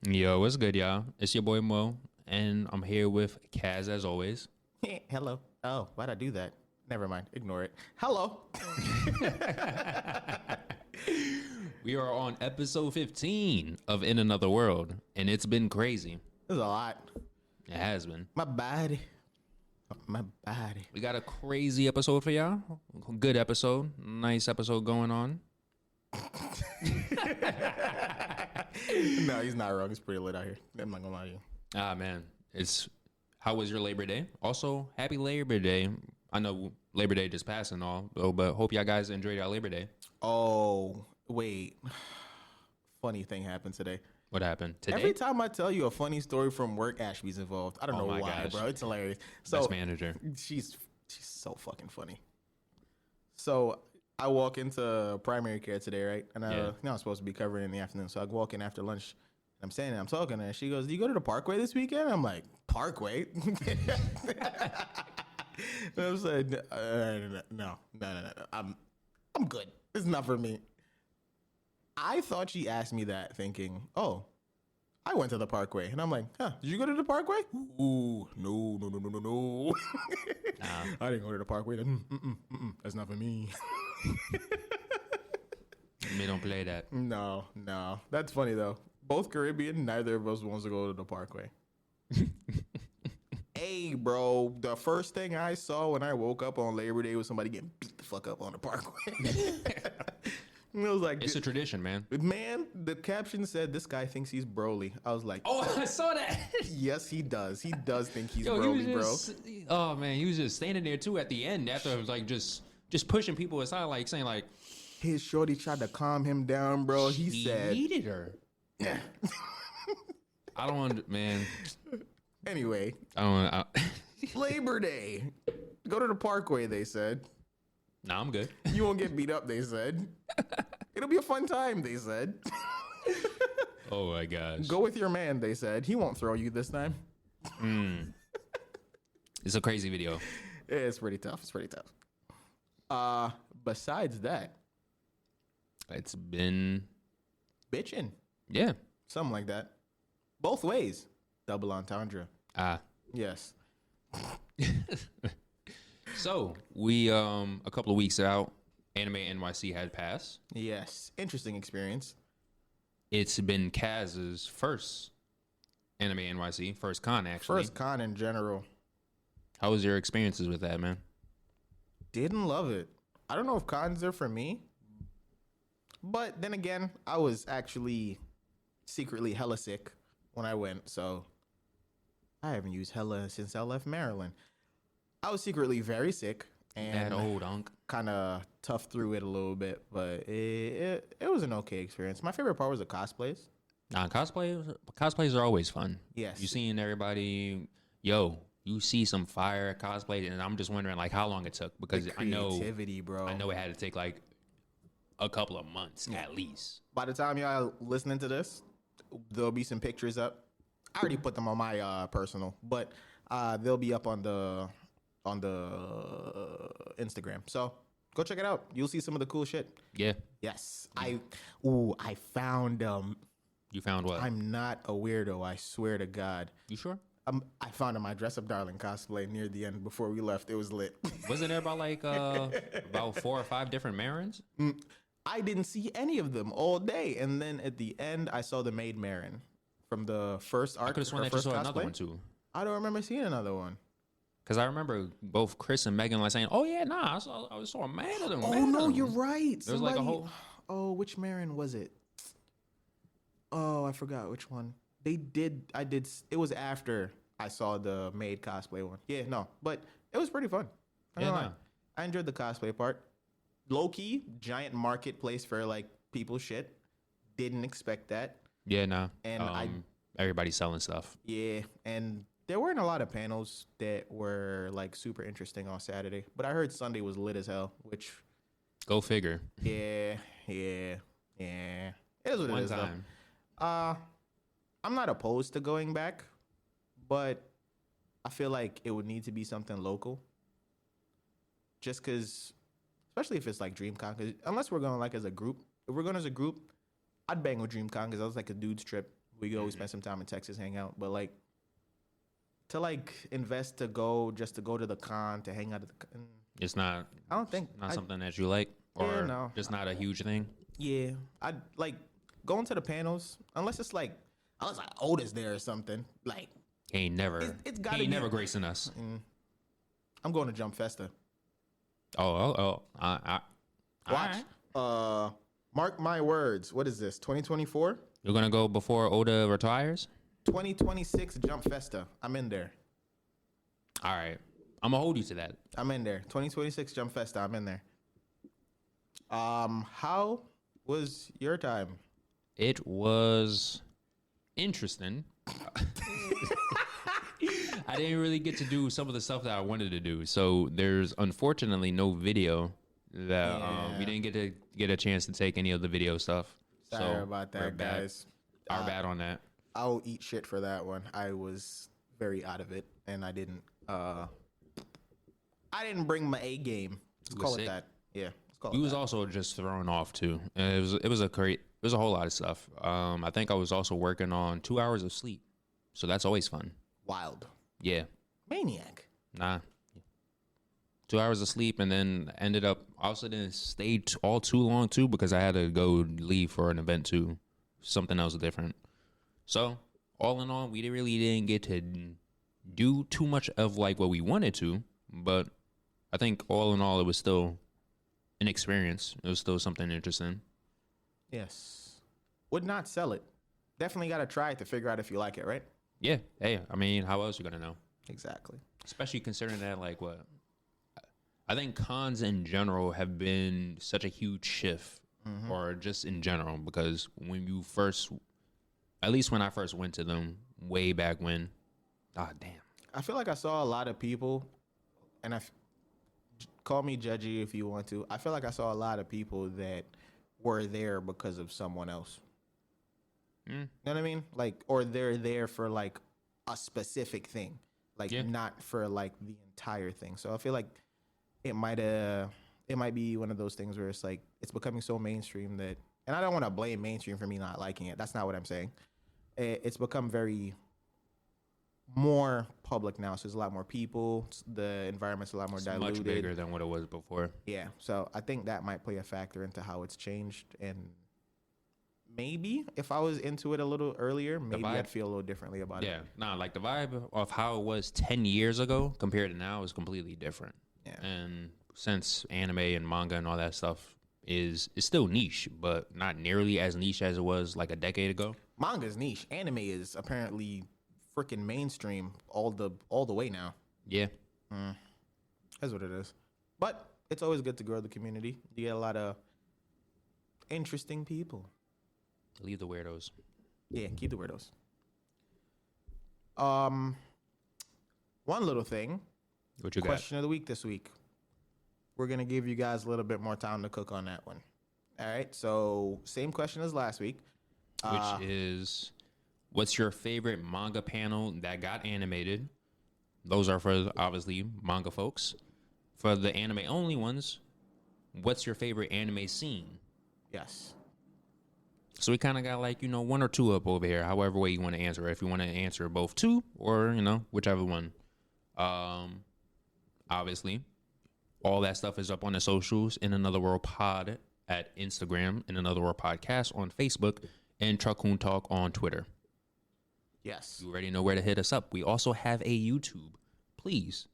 Yo, what's good, y'all? It's your boy Mo, and I'm here with Kaz as always. Hello. Oh, why'd I do that? Never mind. Ignore it. Hello. We are on episode 15 of In Another World, and it's been crazy. There's a lot. It has been. My body. My body. We got a crazy episode for y'all. Good episode. Nice episode going on. No, he's not wrong. It's pretty lit out here. I'm not gonna lie to you. Ah, man. How was your Labor Day? Also, happy Labor Day. I know Labor Day just passed and all, but hope y'all guys enjoyed your Labor Day. Oh, wait. Funny thing happened today. What happened today? Every time I tell you a funny story from work, Ashby's involved. I don't know my why, gosh. bro. It's hilarious. So Best manager. she's so fucking funny. So I walk into primary care today, right? And I'm supposed to be covering in the afternoon. So I walk in after lunch. I'm saying I'm talking, and she goes, "Do you go to the Parkway this weekend?" I'm like, "Parkway?" And I was like, "No. I'm good. It's not for me." I thought she asked me that, thinking, "Oh, I went to the Parkway," and I'm like, "Huh? Did you go to the Parkway?" Ooh, no. I didn't go to the Parkway. That's not for me. Me don't play that. No. That's funny though. Both Caribbean, neither of us wants to go to the Parkway. Hey, bro, the first thing I saw when I woke up on Labor Day was somebody getting beat the fuck up on the Parkway. And it was like, It's a tradition, man. man, the caption said, "This guy thinks he's Broly." I was like, Oh, I saw that. yes, he does. He does think he's Yo, Broly, he was just, oh man, he was just standing there too at the end after it was like just pushing people aside, like saying like His shorty tried to calm him down, bro. He said, needed her. yeah. I don't man. Anyway, I Labor Day. Go to the Parkway, they said. Nah, I'm good. You won't get beat up, they said. It'll be a fun time, they said. Oh my gosh. Go with your man, they said. He won't throw you this time. It's a crazy video. It's pretty tough. Besides that, It's been bitching. yeah. Something like that. Both ways. Double entendre. Yes. So we a couple of weeks out, Anime NYC had passed. Yes. Interesting experience. It's been Kaz's first Anime NYC, first con actually. First con in general. How was your experiences with that, man? Didn't love it. I don't know if cons are for me. But then again, I was actually secretly hella sick when I went, so I haven't used hella since I left Maryland. I was secretly very sick and That old unk. kind of tough through it a little bit, but it was an okay experience. My favorite part was the cosplays. Nah, cosplays are always fun. Yes. You seeing everybody, you see some fire cosplay, and I'm just wondering like how long it took because The creativity, bro. I know it had to take like a couple of months at least. By the time y'all listening to this, there'll be some pictures up. I already put them on my personal, but they'll be up on the Instagram. So go check it out. You'll see some of the cool shit. Yeah. Yes. I found You found what? I'm not a weirdo, I swear to God. You sure? I found my Dress Up Darling cosplay near the end before we left. It was lit. Wasn't there about like about 4 or 5 different Marins? I didn't see any of them all day. And then at the end, I saw the Maid Marin from the first arc. I could have sworn that you saw another one too. I don't remember seeing another one. Because I remember both Chris and Megan like saying, "Oh yeah, nah, I saw a man of them." Oh man no, of them." you're right. There was like a whole. Oh, which Marin was it? Oh, I forgot which one. They did. I did. It was after I saw the maid cosplay one. Yeah, no, but it was pretty fun. I enjoyed the cosplay part. Low key, giant marketplace for like people shit. Didn't expect that. Yeah, nah. And everybody's selling stuff. Yeah, and there weren't a lot of panels that were like super interesting on Saturday, but I heard Sunday was lit as hell, which Go figure. yeah. It is what One it is. time. Though. I'm not opposed to going back, but I feel like it would need to be something local. Just because, especially if it's like DreamCon, 'cause unless we're going like as a group. If we're going as a group, I'd bang with DreamCon because that was like a dude's trip. We go, we spend some time in Texas, hang out. But like to like invest to go just to go to the con to hang out at the con, It's not. I don't think Not something that you like, or Yeah, no. just not a huge thing. Yeah, I like going to the panels unless it's like unless like Otis there or something. Like He ain't never. it's gotta he ain't be- never gracing us. I'm going to Jump Festa. I Watch. Mark my words. What is this? 2024? You're gonna go before Oda retires. 2026 Jump Festa. I'm in there. All right, I'm gonna hold you to that. I'm in there. 2026 Jump Festa. I'm in there. How was your time? It was interesting. I didn't really get to do some of the stuff that I wanted to do. So there's unfortunately no video that we didn't get a chance to take any of the video stuff. Sorry about that, guys. Our bad on that. I'll eat shit for that one. I was very out of it, and I didn't bring my A game. Let's call it that. Yeah. Let's call it You was that. also just thrown off too. It was a whole lot of stuff. I think I was also working on 2 hours of sleep, so that's always fun. Wild. Yeah, Maniac. nah. 2 hours of sleep, and then ended up also didn't stay all too long too because I had to go leave for an event too, something else different. So all in all, we really didn't get to do too much of like what we wanted to, but I think all in all, it was still an experience. It was still something interesting. Yes. Would not sell it. Definitely got to try it to figure out if you like it, right? Yeah. Hey, I mean, how else you gonna know? Exactly. Especially considering that, like, what I think cons in general have been such a huge shift, or just in general, because when you first, at least when I first went to them way back when, damn. I feel like I saw a lot of people, and call me judgy if you want to. I feel like I saw a lot of people that were there because of someone else. You know what I mean? Like, or they're there for like a specific thing, like not for like the entire thing. So I feel like it might be one of those things where it's like it's becoming so mainstream that, and I don't want to blame mainstream for me not liking it. That's not what I'm saying. It's become very more public now, so there's a lot more people. The environment's a lot more diluted. Much bigger than what it was before. Yeah, so I think that might play a factor into how it's changed. And maybe if I was into it a little earlier, maybe I'd feel a little differently about it. Yeah, nah, like the vibe of how it was 10 years ago compared to now is completely different. Yeah. And since anime and manga and all that stuff is still niche, but not nearly as niche as it was like a decade ago. Manga's niche. Anime is apparently freaking mainstream all the way now. Yeah. That's what it is. But it's always good to grow the community. You get a lot of interesting people. Leave the weirdos. Yeah, keep the weirdos. One little thing. What you got? Question of the week this week. We're going to give you guys a little bit more time to cook on that one. All right. So same question as last week. Which is, what's your favorite manga panel that got animated? Those are for obviously manga folks. For the anime only ones, what's your favorite anime scene? Yes. So we kind of got like, one or two up over here, however way you want to answer it. If you want to answer both two or, whichever one. Obviously, all that stuff is up on the socials. In Another World Pod at Instagram, In Another World Podcast on Facebook, and Truckhoon Talk on Twitter. Yes. You already know where to hit us up. We also have a YouTube. Please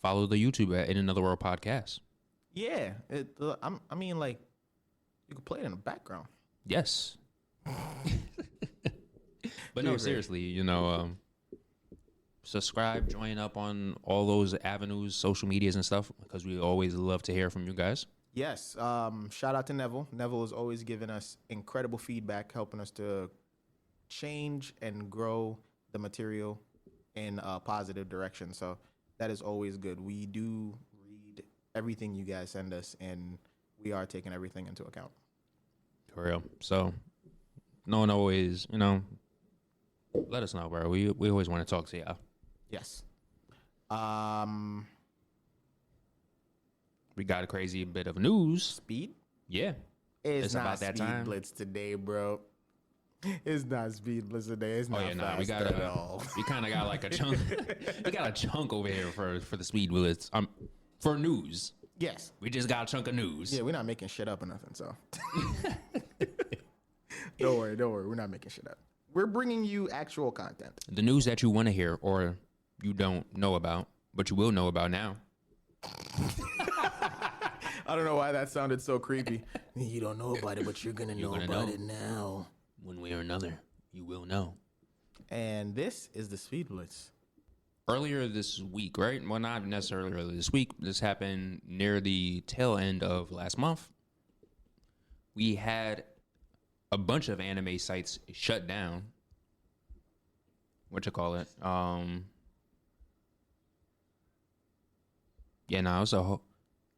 follow the YouTube at In Another World Podcast. Yeah. I mean, like, you can play it in the background. Yes. But no, seriously, subscribe, join up on all those avenues, social medias and stuff, because we always love to hear from you guys. Yes. Shout out to Neville. Neville is always giving us incredible feedback, helping us to change and grow the material in a positive direction. So that is always good. We do read everything you guys send us, and we are taking everything into account. For real. So no one always, let us know, bro. We always want to talk to y'all. Yes. We got a crazy bit of news. Speed? Yeah. It's not about that Speed time. Blitz today, bro. It's not speedless today. It's not fast at all. We kind of got like a chunk. We got a chunk over here for the speed bullets. For news. Yes. We just got a chunk of news. Yeah, we're not making shit up or nothing. So don't worry. We're not making shit up. We're bringing you actual content. The news that you want to hear or you don't know about, but you will know about now. I don't know why that sounded so creepy. You don't know about it, but you're gonna know about it now. One way or another, you will know. And this is the Speed Blitz. Earlier this week, right? Well, not necessarily earlier this week. This happened near the tail end of last month. We had a bunch of anime sites shut down. It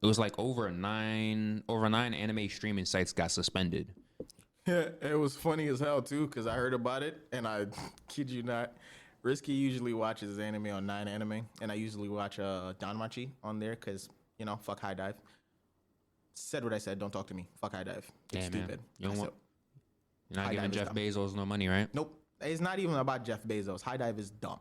was like over nine anime streaming sites got suspended. Yeah, it was funny as hell too, because I heard about it, and I kid you not, Risky usually watches anime on 9 Anime, and I usually watch Danmachi on there, because, fuck High Dive. Said what I said, don't talk to me. Fuck High Dive. It's stupid. You're not giving Jeff Bezos no money, right? Nope. It's not even about Jeff Bezos. High Dive is dumb.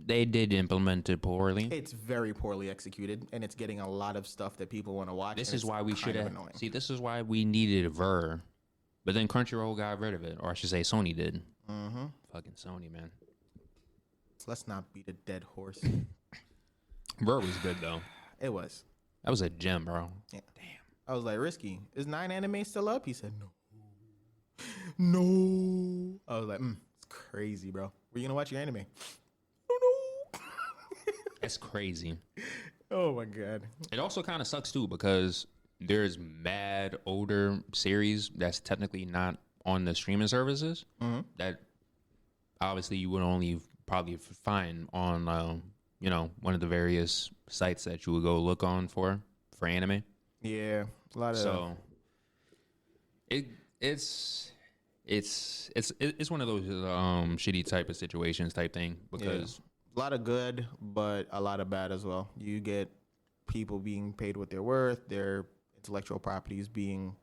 They did implement it poorly. It's very poorly executed, and it's getting a lot of stuff that people want to watch. This is why we should have. See, this is why we needed Ver, but then Crunchyroll got rid of it, or I should say, Sony did. Mm-hmm. Fucking Sony, man. Let's not beat a dead horse. Ver was good though. It was. That was a gem, bro. Yeah. Damn. I was like, Risky, is 9 Anime still up? He said, no. I was like, it's crazy, bro. Were you gonna watch your anime? That's crazy. Oh my god. It also kind of sucks too because there's mad older series that's technically not on the streaming services that obviously you would only probably find on one of the various sites that you would go look on for anime. Yeah, a lot of it's one of those shitty type of situations type thing because. A lot of good, but a lot of bad as well. You get people being paid what they're worth, their intellectual properties being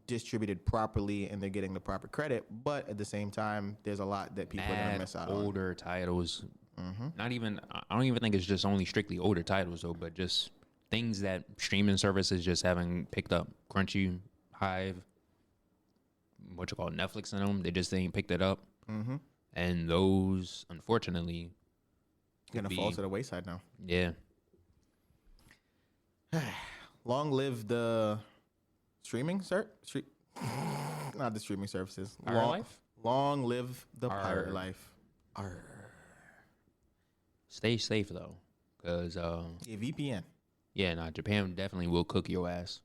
distributed properly, and they're getting the proper credit. But at the same time, there's a lot that people are going to miss out on. Older titles. Not even, I don't even think it's just only strictly older titles, though, but just things that streaming services just haven't picked up. Crunchy, Hive, Netflix and them, they just ain't picked it up. And those, unfortunately, gonna fall to the wayside now. Yeah. Long live the not the streaming services. Long live the pirate life. Arr. Stay safe though, cause VPN. Yeah, Japan definitely will cook your ass.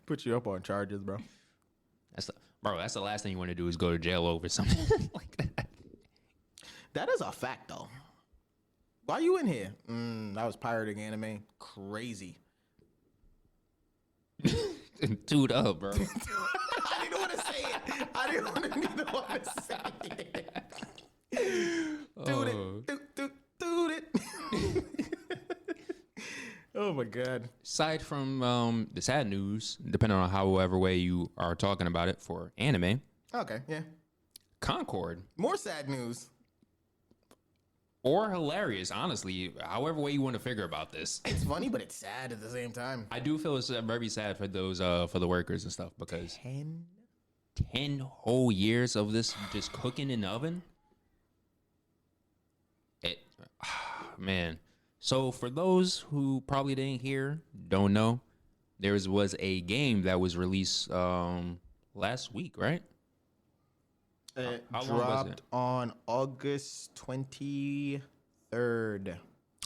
Put you up on charges, bro. That's the last thing you want to do is go to jail over something like that. That is a fact, though. Why are you in here? I was pirating anime. Crazy. Dude up, bro. I didn't want to say it. I didn't want to say it. Dude it. Oh, my God. Aside from the sad news, depending on however way you are talking about it for anime. Okay, yeah. Concord. More sad news. Or hilarious, honestly. However way you want to figure about this. It's funny, but it's sad at the same time. I do feel it's very sad for those, for the workers and stuff because 10 whole years of this just cooking in the oven. Man. So for those who probably didn't hear, don't know, there was a game that was released last week, right? It dropped on August 23rd.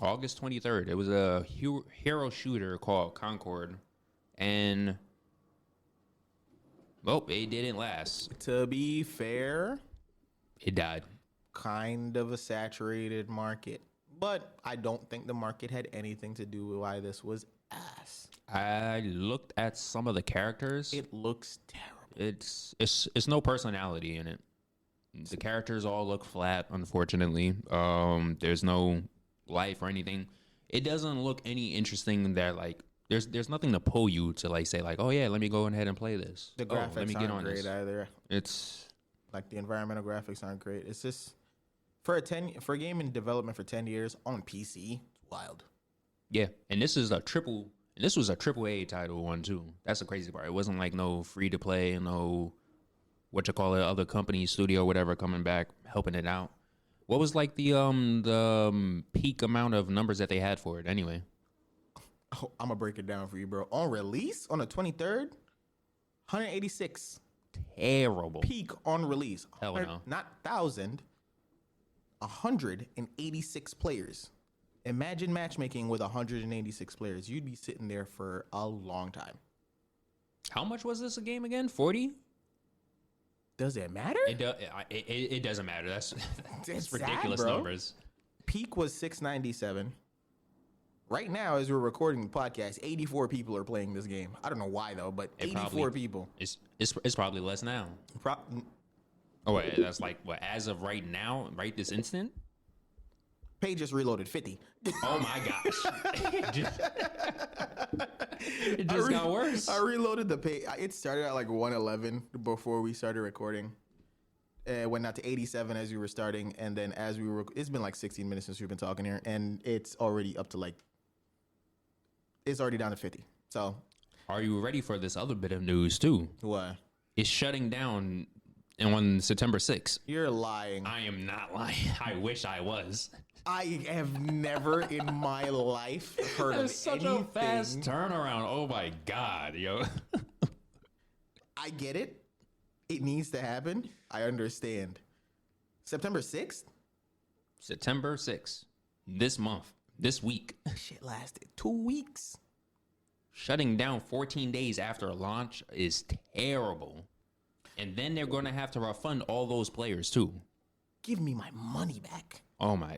August 23rd. It was a hero shooter called Concord. And, well, it didn't last. To be fair, it died. Kind of a saturated market. But I don't think the market had anything to do with why this was ass. I looked at some of the characters. It looks terrible. It's no personality in it. The characters all look flat, unfortunately. There's no life or anything. It doesn't look any interesting that like there's nothing to pull you to like say like, oh yeah, let me go ahead and play this. The Oh, graphics let me get aren't on great this. either. It's Like the environmental graphics aren't great. It's just for a game in development for 10 years on PC. It's wild. yeah, and this was a triple A title one too. That's the crazy part. It wasn't like no free to play, no what you call it, other company, studio, whatever, coming back helping it out. What was like the peak amount of numbers that they had for it anyway? Oh, I'm gonna break it down for you, bro. On release on the 23rd, 186. Terrible. Peak on release. Hell no. Not 1,000. 186 players. Imagine matchmaking with 186 players. You'd be sitting there for a long time. How much was this a game again? 40? Does it matter? It doesn't matter. That's It's ridiculous sad, bro. numbers. Peak was 697. Right now, as we're recording the podcast, 84 people are playing this game. I don't know why though, but 84 people. It's probably less now. Oh wait, that's like what as of right now, right this instant. Page just reloaded 50. Oh my gosh. It just got worse. I reloaded the page. It started at like 111 before we started recording. It went out to 87 as we were starting. And then as we were, it's been like 16 minutes since we've been talking here. And it's already up to like, it's already down to 50. So. Are you ready for this other bit of news too? What? It's shutting down on September 6th. You're lying. I am not lying. I wish I was. I have never in my life heard of such anything. a fast turnaround. Oh my God, yo. I get it. It needs to happen. I understand. September 6th? September 6th. This month. This week. Shit lasted 2 weeks. Shutting down 14 days after launch is terrible. And then they're going to have to refund all those players too. Give me my money back. Oh my.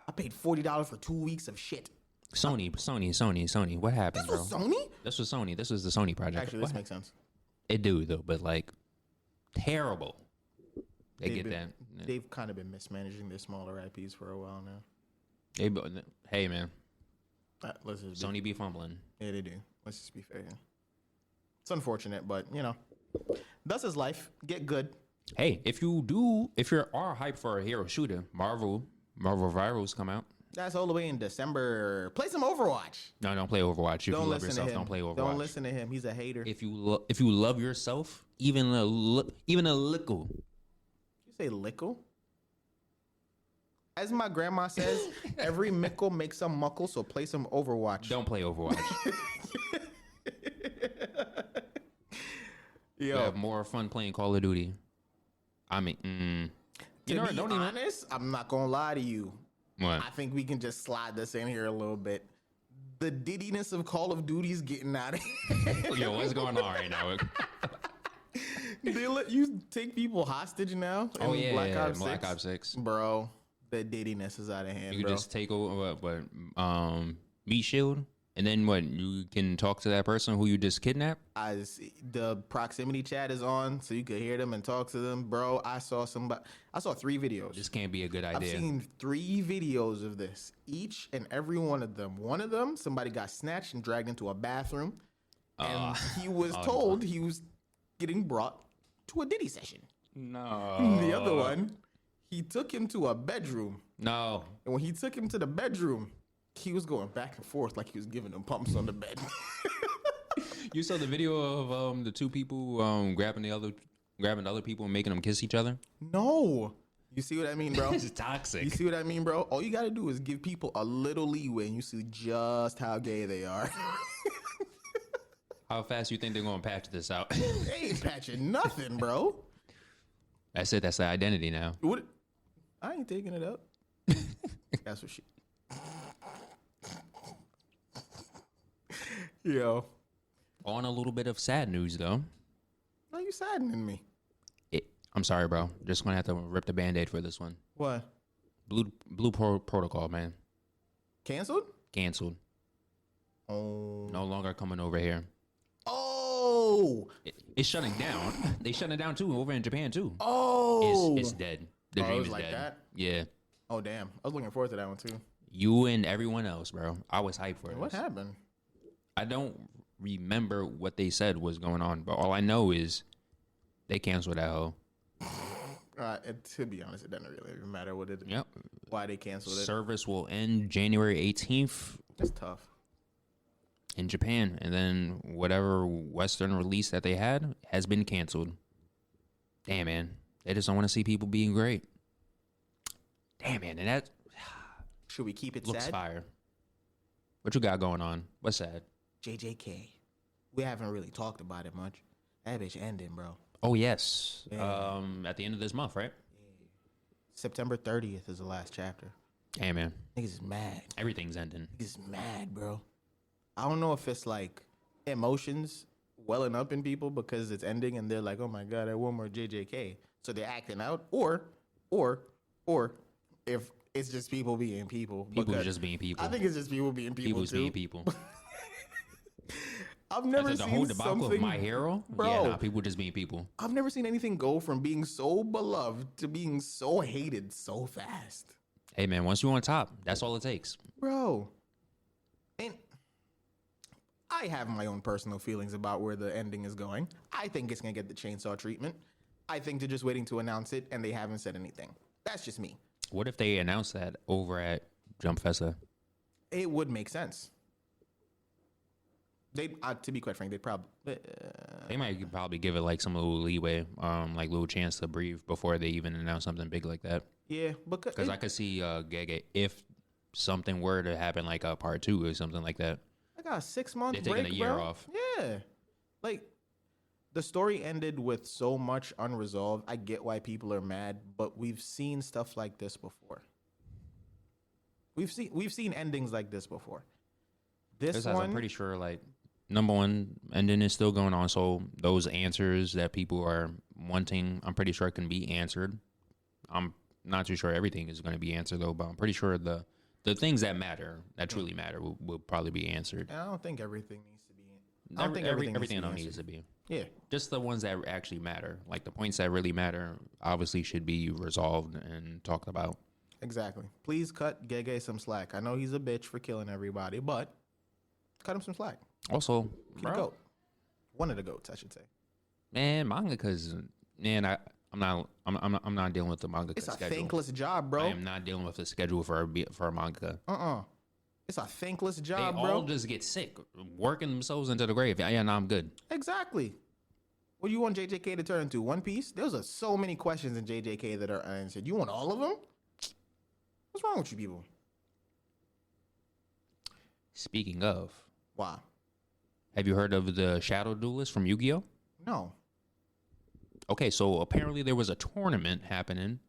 I paid $40 for 2 weeks of shit. Sony. What happened, This bro? was Sony? This was Sony. This was the Sony project. Actually, this makes sense. It do though, but like terrible. They've kind of been mismanaging their smaller IPs for a while now. Hey man, Let's just Sony be fumbling. Yeah, they do. Let's just be fair here. It's unfortunate, but you know, thus is life. Get good. Hey, if you are hyped for a hero shooter, Marvel Rivals come out. That's all the way in December. Play some Overwatch. No, don't play Overwatch. If you Don't love listen yourself, to him. don't play Overwatch. Don't listen to him. He's a hater. If you love yourself, even a little. You say lickle? As my grandma says, every mickle makes some muckle, so play some Overwatch. Don't play Overwatch. Yo, You have more fun playing Call of Duty. I mean, to be honest, I'm not gonna lie to you. What? I think we can just slide this in here a little bit. The diddiness of Call of Duty is getting out of here. Yo, what's going on right now? They let you take people hostage now. Oh in yeah, Black Ops 6? Black Ops 6. Bro, the diddiness is out of hand, You can bro. just take over meat shield, and then what? You can talk to that person who you just kidnapped. The proximity chat is on, so you could hear them and talk to them, bro. I saw 3 videos. This can't be a good I've idea. seen 3 videos of this. Each and every one of them. One of them, somebody got snatched and dragged into a bathroom, and he was told he was getting brought to a Diddy session. No. The other one, he took him to a bedroom, No. and when he took him to the bedroom, he was going back and forth like he was giving him pumps on the bed. You saw the video of the 2 people grabbing other people and making them kiss each other? No. You see what I mean, bro? This is toxic. You see what I mean, bro? All you got to do is give people a little leeway, and you see just how gay they are. How fast you think they're going to patch this out? They ain't patching nothing, bro. That's it. That's the identity now. What? I ain't taking it up. That's what she. Yo. On a little bit of sad news, though. Why you saddening me? I'm sorry, bro. Just going to have to rip the Band-Aid for this one. What? Blue Protocol, man. Canceled? Canceled. Oh. No longer coming over here. Oh. It's shutting down. They shutting it down, too, over in Japan, too. Oh. It's dead. The Oh, it dream was is like dead. that? Yeah. Oh, damn. I was looking forward to that one, too. You and everyone else, bro. I was hyped for What this. happened? I don't remember what they said was going on, but all I know is they canceled that hoe. And to be honest, it doesn't really even matter what it. Yep. Why they canceled it. Service will end January 18th. That's tough. In Japan, and then whatever Western release that they had has been canceled. Damn, man. They just don't want to see people being great. Damn, man. And that should we keep it looks sad? Fire. What you got going on? What's sad? JJK. We haven't really talked about it much. That bitch ending, bro. Oh, yes. Yeah. At the end of this month, right? Yeah. September 30th is the last chapter. Damn, man. Niggas is mad. Everything's ending. Niggas is mad, bro. I don't know if it's like emotions welling up in people because it's ending and they're like, oh my God, I want more JJK. So they're acting out, or if it's just people being people. People just being people. I think it's just people being people. People's being people. I've never After seen the whole debacle something, of My Hero, bro. Yeah, nah, people just being people. I've never seen anything go from being so beloved to being so hated so fast. Hey, man, once you're on top, that's all it takes. Bro. And I have my own personal feelings about where the ending is going. I think it's going to get the chainsaw treatment. I think they're just waiting to announce it, and they haven't said anything. That's just me. What if they announce that over at Jump Festa? It would make sense. They, to be quite frank, they'd probably... They might probably give it like some little leeway, like little chance to breathe before they even announce something big like that. Yeah, because I could see Gege if something were to happen, like a part 2 or something like that. I got a 6-month break, They're taking a year bro. off. Yeah, like the story ended with so much unresolved. I get why people are mad, but we've seen stuff like this before. We've seen endings like this before. This one, I'm pretty sure, like, number one ending is still going on, so those answers that people are wanting, I'm pretty sure can be answered. I'm not too sure everything is going to be answered though, but I'm pretty sure the things that matter, that truly matter, will probably be answered. and I don't think everything needs to be. I don't think everything needs to be. Yeah, Just the ones that actually matter, like the points that really matter, obviously should be resolved and talked about. exactly. Please cut Gege some slack. I know he's a bitch for killing everybody, but cut him some slack. Also, He's a goat. One of the goats, I should say. man, mangakas, man, I'm not dealing with the manga It's a schedule. thankless job, bro. I am not dealing with the schedule for a manga. It's a thankless They job, all bro. just get sick, working themselves into the grave. Yeah, no, I'm good. Exactly. What do you want JJK to turn into? One Piece? There's so many questions in JJK that are unanswered. You want all of them? What's wrong with you people? Speaking of, Wow. have you heard of the Shadow Duelist from Yu-Gi-Oh? No. Okay, so apparently there was a tournament happening,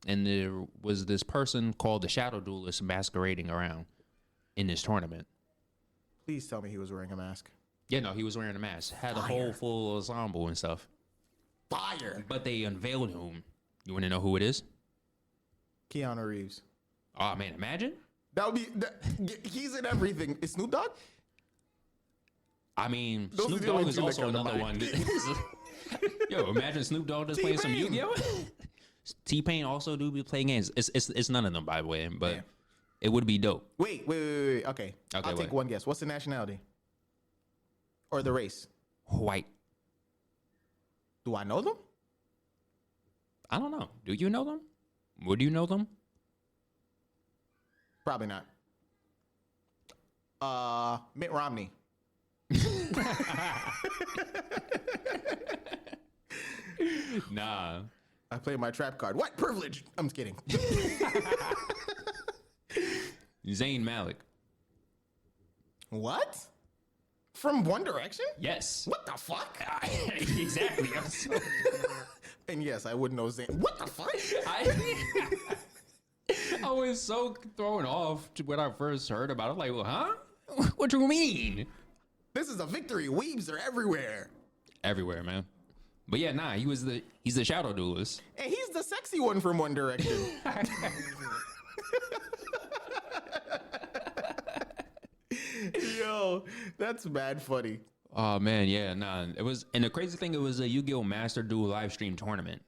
and there was this person called the Shadow Duelist masquerading around in this tournament. Please tell me he was wearing a mask. Yeah, no, he was wearing a mask, had a whole full ensemble and stuff. Fire. But they unveiled him. You want to know who it is? Keanu Reeves. Oh man, imagine. That would be. He's in everything. Is Snoop Dogg? I mean, Those Snoop are the Dogg only is two that also come to another mind. one. Yo, imagine Snoop Dogg just playing some T-Pain. Yu-Gi-Oh. T-Pain also do be playing games. It's none of them, by the way, but Damn. it would be dope. Wait. Okay. I'll take what? one guess. What's the nationality? Or the race? White. Do I know them? I don't know. Do you know them? Would you know them? Probably not. Mitt Romney. Nah. I played my trap card. White privilege. I'm just kidding. Zayn Malik. What? From One Direction? Yes. What the fuck? Exactly. And yes, I wouldn't know Zayn. What the fuck? I was so thrown off when I first heard about it. I'm like, well, huh? What do you mean? This is a victory. Weebs are everywhere. Everywhere, man. But yeah, nah, he's the Shadow Duelist. And he's the sexy one from One Direction. Yo, that's bad funny. Oh man, yeah, nah. It was, and the crazy thing, it was a Yu-Gi-Oh! Master Duel live stream tournament.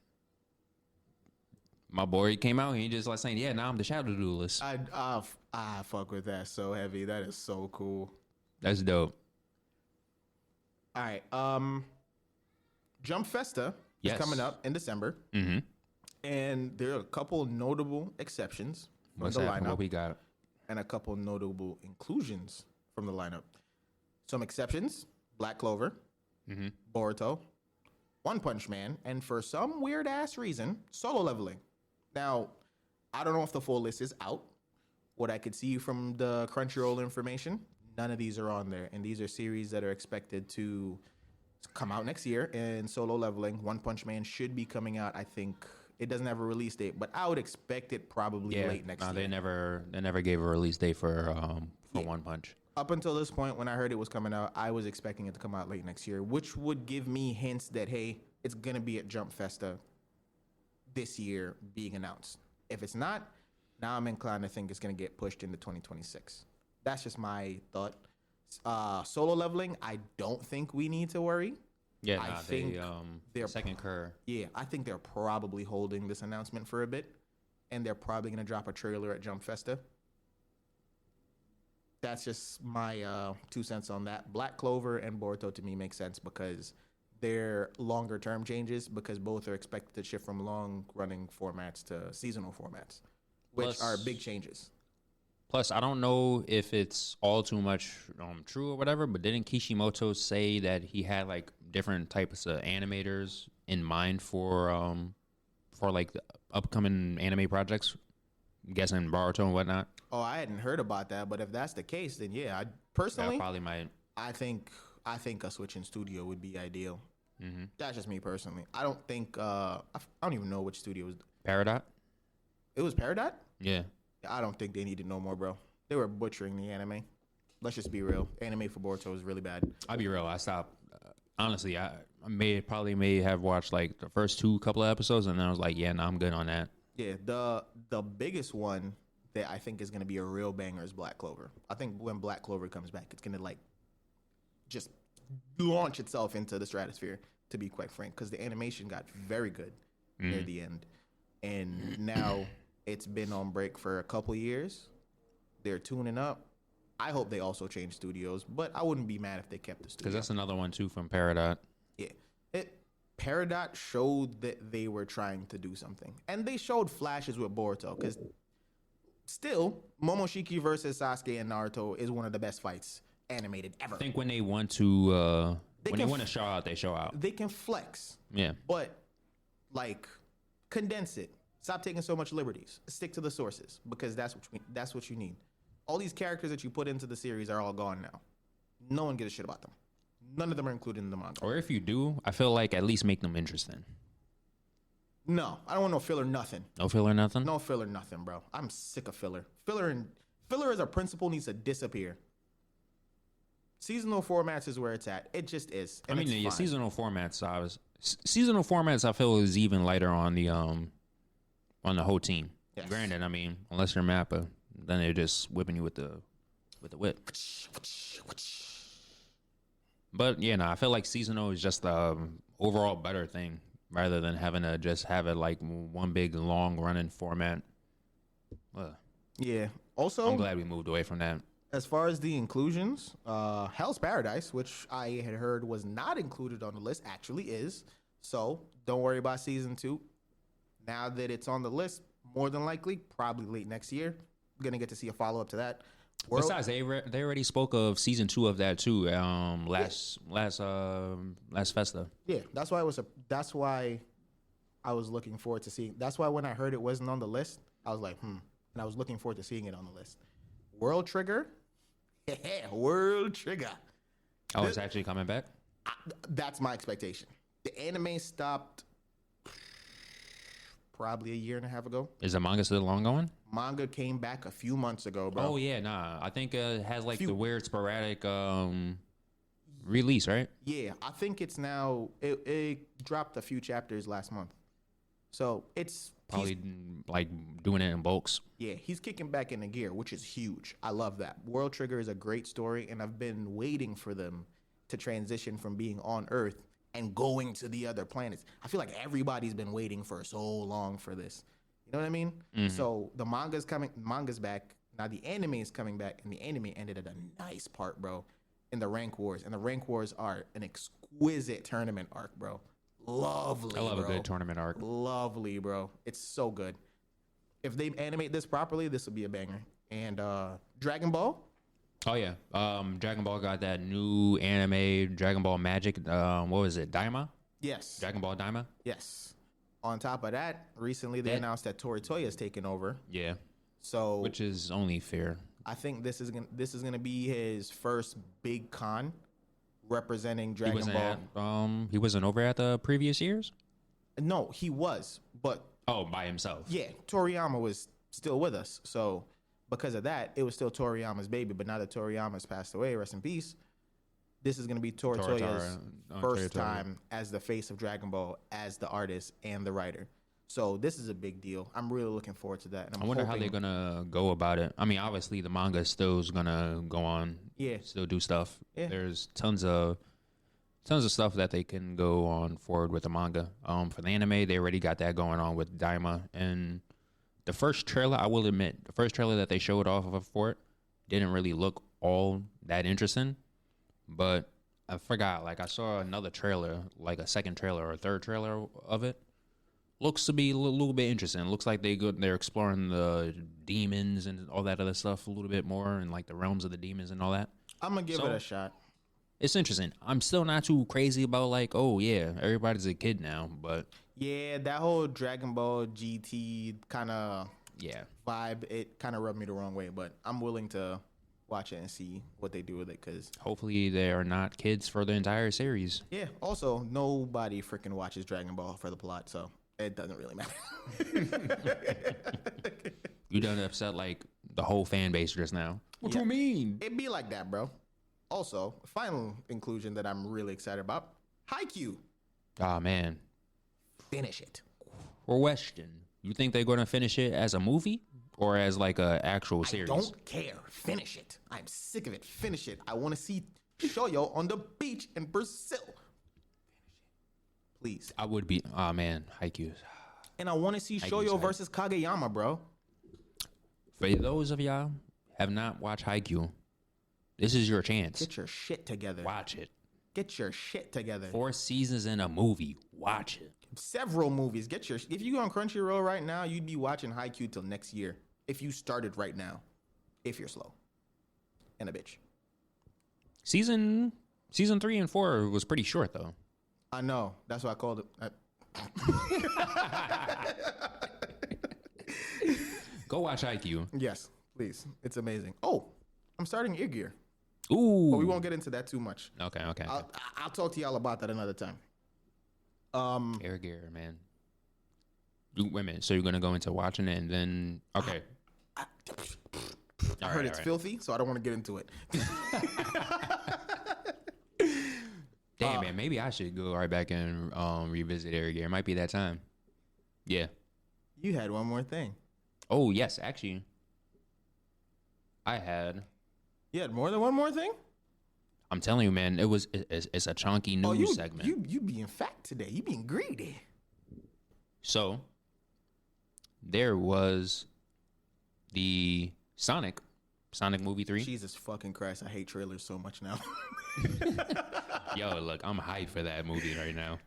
My boy came out and he just like saying, yeah, now I'm the Shadow Duelist. I fuck with that so heavy. That is so cool. That's dope. All right. Jump Festa is Yes. coming up in December, Mm-hmm. and there are a couple notable exceptions from What's the happening? lineup What we got? and a couple notable inclusions from the lineup. Some exceptions: Black Clover, Mm-hmm. Boruto, One Punch Man, and for some weird ass reason, Solo Leveling. Now, I don't know if the full list is out. What I could see from the Crunchyroll information, none of these are on there, and these are series that are expected to come out next year. And Solo Leveling, One Punch Man should be coming out. I think it doesn't have a release date, but I would expect it probably late next year. They never gave a release date for One Punch. Up until this point, when I heard it was coming out, I was expecting it to come out late next year, which would give me hints that, hey, it's going to be at Jump Festa this year being announced. If it's not, now I'm inclined to think it's going to get pushed into 2026. That's just my thought. Solo Leveling, I don't think we need to worry. Yeah, I think they're second cur. Yeah, I think they're probably holding this announcement for a bit, and they're probably going to drop a trailer at Jump Festa. That's just my 2 cents on that. Black Clover and Boruto to me make sense because they're longer term changes, because both are expected to shift from long running formats to seasonal formats, which are big changes. Plus, I don't know if it's all too much true or whatever, but didn't Kishimoto say that he had like different types of animators in mind for like the upcoming anime projects? I'm guessing Naruto and whatnot. Oh, I hadn't heard about that, but if that's the case, then yeah, I personally probably might. I think a switch in studio would be ideal. Mm-hmm. That's just me personally. I don't think I don't even know which studio was. Peridot? It was Peridot? Yeah. I don't think they needed no more, bro. They were butchering the anime. Let's just be real. Anime for Boruto is really bad. I'll be real. I stopped. Honestly, I may have watched like the first couple of episodes, and then I was like, yeah, no, I'm good on that. Yeah, the biggest one that I think is going to be a real banger is Black Clover. I think when Black Clover comes back, it's going to like just launch itself into the stratosphere, to be quite frank, because the animation got very good near the end. And now it's been on break for a couple years. They're tuning up. I hope they also change studios, but I wouldn't be mad if they kept the studio. Because that's another one too from Peridot. Yeah. Peridot showed that they were trying to do something. And they showed flashes with Boruto, because still, Momoshiki versus Sasuke and Naruto is one of the best fights animated ever. I think when they want to show out, they show out. They can flex. Yeah. But, like, condense it. Stop taking so much liberties. Stick to the sources, because that's what you need. All these characters that you put into the series are all gone now. No one gives a shit about them. None of them are included in the manga. Or if you do, I feel like at least make them interesting. No, I don't want no filler nothing. No filler nothing? No filler nothing, bro. I'm sick of filler. Filler as a principle needs to disappear. Seasonal formats is where it's at. It just is. I mean, the seasonal formats. I feel is even lighter on the whole team. Yes. Granted, I mean, unless you're Mappa, then they're just whipping you with the whip. But yeah, no, I feel like seasonal is just the overall better thing rather than having to just have it like one big long running format. Yeah. Also, I'm glad we moved away from that. As far as the inclusions, Hell's Paradise, which I had heard was not included on the list, actually is. So don't worry about season 2. Now that it's on the list, more than likely, probably late next year, we're gonna get to see a follow up to that. Besides, they already spoke of season 2 of that too. Last Festa. Yeah, that's why I was looking forward to seeing. That's why when I heard it wasn't on the list, I was like, and I was looking forward to seeing it on the list. World Trigger. World Trigger. Oh, it's actually coming back? That's my expectation. The anime stopped probably a year and a half ago. Is the manga still ongoing? Manga came back a few months ago, bro. Oh, yeah, nah. I think it has like the weird sporadic release, right? Yeah, I think it's now, it dropped a few chapters last month. So it's probably like doing it in bulks. Yeah, he's kicking back into gear, which is huge. I love that. World Trigger is a great story, and I've been waiting for them to transition from being on Earth and going to the other planets. I feel like everybody's been waiting for so long for this. You know what I mean? Mm-hmm. So the manga's back. Now the anime is coming back, and the anime ended at a nice part, bro. in the rank wars, and the rank wars are an exquisite tournament arc, bro. Lovely. I love bro. a good tournament arc. Lovely, bro. It's so good. If they animate this properly, this would be a banger. And Dragon Ball. Oh yeah, Dragon Ball got that new anime, Dragon Ball Magic. What was it, Daima? Yes. Dragon Ball Daima. Yes. On top of that, recently they announced that Toritoya is taking over. Yeah. So, which is only fair. I think this is gonna be his first big con representing Dragon Ball. He wasn't over at the previous years. No, he was, but by himself. yeah, Toriyama was still with us. So because of that, it was still Toriyama's baby. But now that Toriyama's passed away, rest in peace. This is gonna be Toritoya's first time as the face of Dragon Ball, as the artist and the writer. So this is a big deal. I'm really looking forward to that. And I wonder how they're gonna go about it. I mean, obviously the manga still is gonna go on. Yeah. Still do stuff. Yeah. There's tons of stuff that they can go on forward with the manga. For the anime, they already got that going on with Daima. And the first trailer, I will admit, the first trailer that they showed off of for it didn't really look all that interesting. But I forgot, like I saw another trailer, like a second trailer or a third trailer of it. Looks to be a little bit interesting. Looks like they're exploring the demons and all that other stuff a little bit more, and like the realms of the demons and all that. I'm gonna give it a shot. It's interesting. I'm still not too crazy about like, oh yeah, everybody's a kid now, but yeah, that whole Dragon Ball GT kind of vibe, it kind of rubbed me the wrong way. But I'm willing to watch it and see what they do with it, because hopefully they are not kids for the entire series. Yeah. Also, nobody freaking watches Dragon Ball for the plot, so it doesn't really matter. You done upset like the whole fan base just now. What Yeah. you mean? It be like that, bro. Also, final inclusion that I'm really excited about: Haikyuu. Ah man. Finish it. Question: you think they're gonna finish it as a movie or as like a actual series? I don't care. Finish it. I'm sick of it. Finish it. I want to see Shoyo on the beach in Brazil. Please. I would be. Oh man, Haikyuu. And I want to see Haikyuu's Shoyo hype. versus Kageyama, bro. For those of y'all have not watched Haikyuu, this is your chance. Get your shit together. Watch it. Get your shit together. 4 seasons in a movie. Watch it. Several movies. If you go on Crunchyroll right now, you'd be watching Haikyuu till next year. If you started right now. If you're slow. And a bitch. Season 3 and 4 was pretty short though. I know. That's why I called it. Go watch Haikyuu. Yes, please. It's amazing. Oh, I'm starting Egghead. Ooh. But we won't get into that too much. Okay. I'll talk to y'all about that another time. Air gear, man. Wait a minute. So you're gonna go into watching it and then okay. I heard it's filthy, so I don't want to get into it. Damn, man. Maybe I should go right back and revisit Air gear. It might be that time. Yeah. You had one more thing. Oh yes, actually. I had. You had more than one more thing? I'm telling you, man. It's a chunky news segment. You being fat today. You being greedy. So there was the Sonic movie 3. Jesus fucking Christ, I hate trailers so much now. Yo, look, I'm hyped for that movie right now.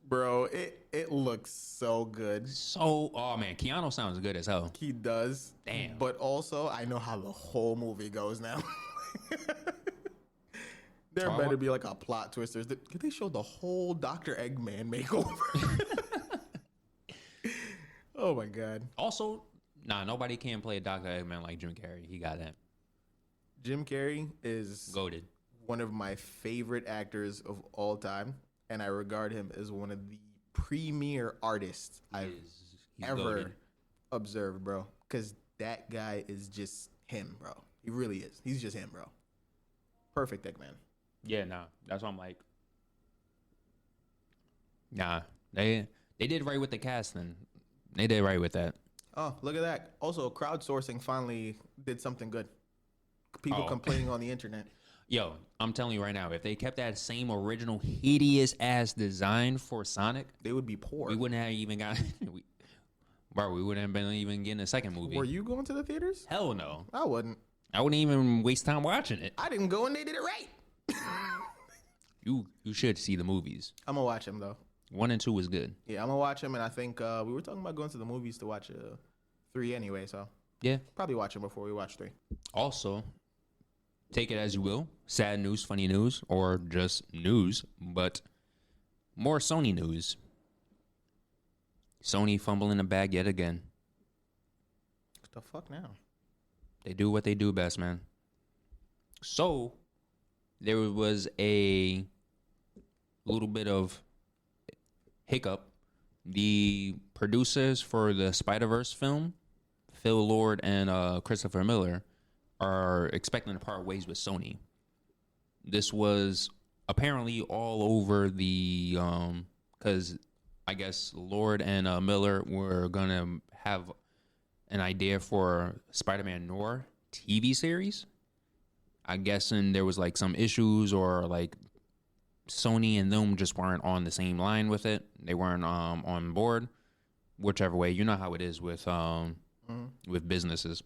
Bro, it looks so good. Oh man, Keanu sounds good as hell. He does. Damn. But also, I know how the whole movie goes now. There better be like a plot twist. Could they show the whole Dr. Eggman makeover? Oh my God. Also, nobody can play Dr. Eggman like Jim Carrey. He got that. Jim Carrey is Goated. one of my favorite actors of all time, and I regard him as one of the premier artists I've ever goated. observed, bro. Because that guy is just him, bro. He really is. He's just him, bro. Perfect Eggman. Yeah, that's why I'm like, they did right with the casting. They did right with that. Oh, look at that. Also, crowdsourcing finally did something good. People complaining on the internet. Yo, I'm telling you right now, if they kept that same original hideous ass design for Sonic, They would be poor. we wouldn't have even got. We wouldn't have been even getting a second movie. Were you going to the theaters? Hell no. I wouldn't. I wouldn't even waste time watching it. I didn't go and they did it right. You should see the movies. I'm gonna watch them though. 1 and 2 was good. Yeah, I'm gonna watch them, and I think we were talking about going to the movies to watch 3 anyway. So Yeah. probably watch them before we watch 3. Also, take it as you will. Sad news, funny news, or just news, but more Sony news. Sony fumbling the bag yet again. What the fuck now? They do what they do best, man. So, there was a little bit of hiccup. The producers for the Spider-Verse film, Phil Lord and Christopher Miller, are expecting to part ways with Sony. This was apparently all over the because I guess Lord and Miller were gonna have an idea for Spider-Man Noir TV series. I'm guessing there was like some issues or like Sony and them just weren't on the same line with it. They weren't on board. Whichever way, you know how it is with businesses.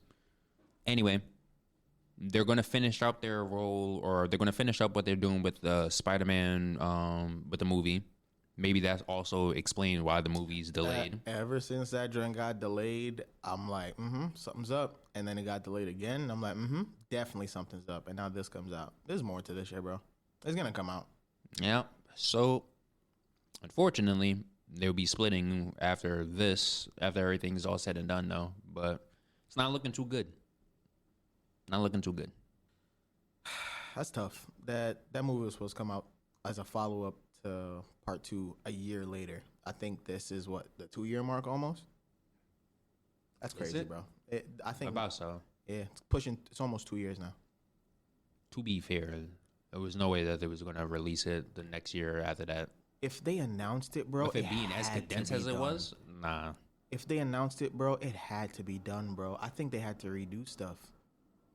Anyway, they're going to finish up their role, or they're going to finish up what they're doing with Spider-Man with the movie. Maybe that's also explained why the movie's delayed. Ever since that joint got delayed, I'm like, something's up. And then it got delayed again. And I'm like, definitely something's up. And now this comes out. There's more to this shit, bro. It's going to come out. Yeah. So, unfortunately, they'll be splitting after everything's all said and done, though. But it's not looking too good. Not looking too good. That's tough. That movie was supposed to come out as a follow-up to part 2 a year later. I think this is what, the 2-year mark almost? That's crazy, bro. I think about so. Yeah, it's almost 2 years now. To be fair, there was no way that they was going to release it the next year after that. If they announced it, bro, with it being as condensed as it was, nah. If they announced it, bro, it had to be done, bro. I think they had to redo stuff.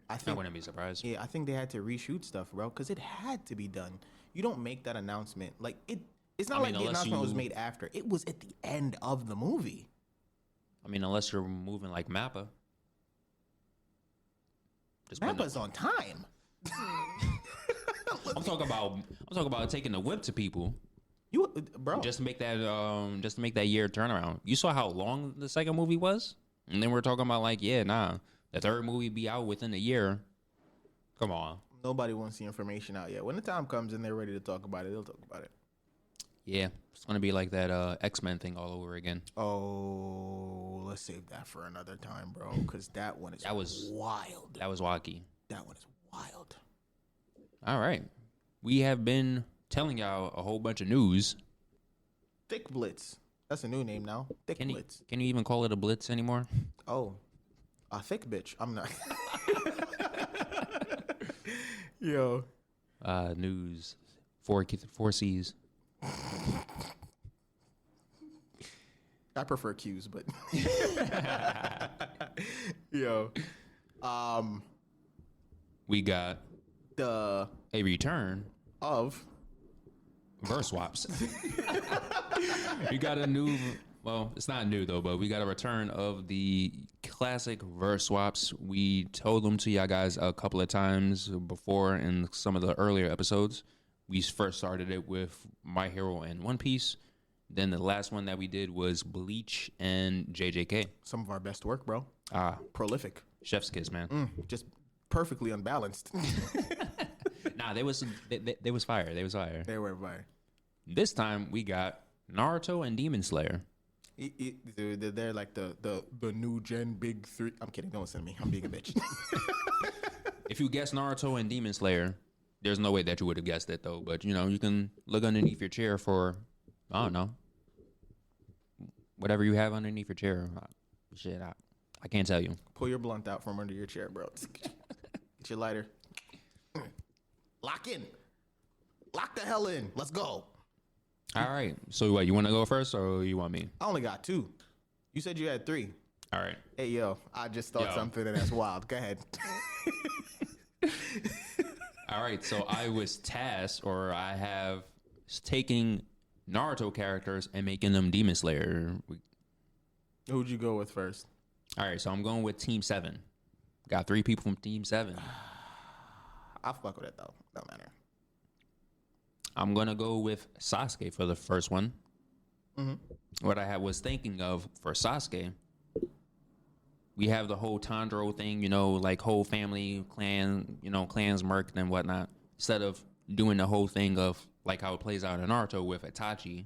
I wouldn't be surprised. Yeah, I think they had to reshoot stuff, bro, because it had to be done. You don't make that announcement like it. It's not like the announcement was made after. It was at the end of the movie. I mean, unless you're moving like Mappa. Mappa's on time. I'm talking about taking the whip to people. Bro, just to make that year turnaround. You saw how long the second movie was, and then we're talking about like, the third movie be out within a year. Come on. Nobody wants the information out yet. When the time comes and they're ready to talk about it, they'll talk about it. Yeah, it's gonna be like that X-Men thing all over again. Oh, let's save that for another time, bro. Because that one was wild. That was wacky. That one is wild. All right, we have been telling y'all a whole bunch of news. Thick Blitz. That's a new name now. Blitz. Can you even call it a blitz anymore? Oh, a thick bitch. I'm not. Yo. News. 4 C's. I prefer Q's, but yo. We got a return of verse swaps. We got a new, well, it's not new though, but we got a return of the classic verse swaps. We told them to y'all guys a couple of times before in some of the earlier episodes. We first started it with My Hero and One Piece. Then the last one that we did was Bleach and JJK. Some of our best work, bro. Prolific. Chef's kiss, man. Just perfectly unbalanced. Nah, they was fire. They was fire. They were fire. This time we got Naruto and Demon Slayer. They're like the new gen big 3. I'm kidding. Don't listen to me. I'm being a bitch. If you guess Naruto and Demon Slayer, there's no way that you would have guessed it though. But you can look underneath your chair for, I don't know, whatever you have underneath your chair. Shit, I can't tell you. Pull your blunt out from under your chair, bro. Get your lighter. Lock in. Lock the hell in. Let's go. All right. So what, you want to go first or you want me? I only got 2. You said you had 3. All right. Hey, yo, I just thought something that's wild. Go ahead. All right. So I was tasked, or I have taking Naruto characters and making them Demon Slayer. Who'd you go with first? All right. So I'm going with Team 7. Got 3 people from Team 7. I'll fuck with it, though. Don't matter. I'm gonna go with Sasuke for the first one. What I was thinking of for Sasuke, we have the whole Tanjiro thing, like whole family clan, clans murked and whatnot. Instead of doing the whole thing of like how it plays out in Naruto with Itachi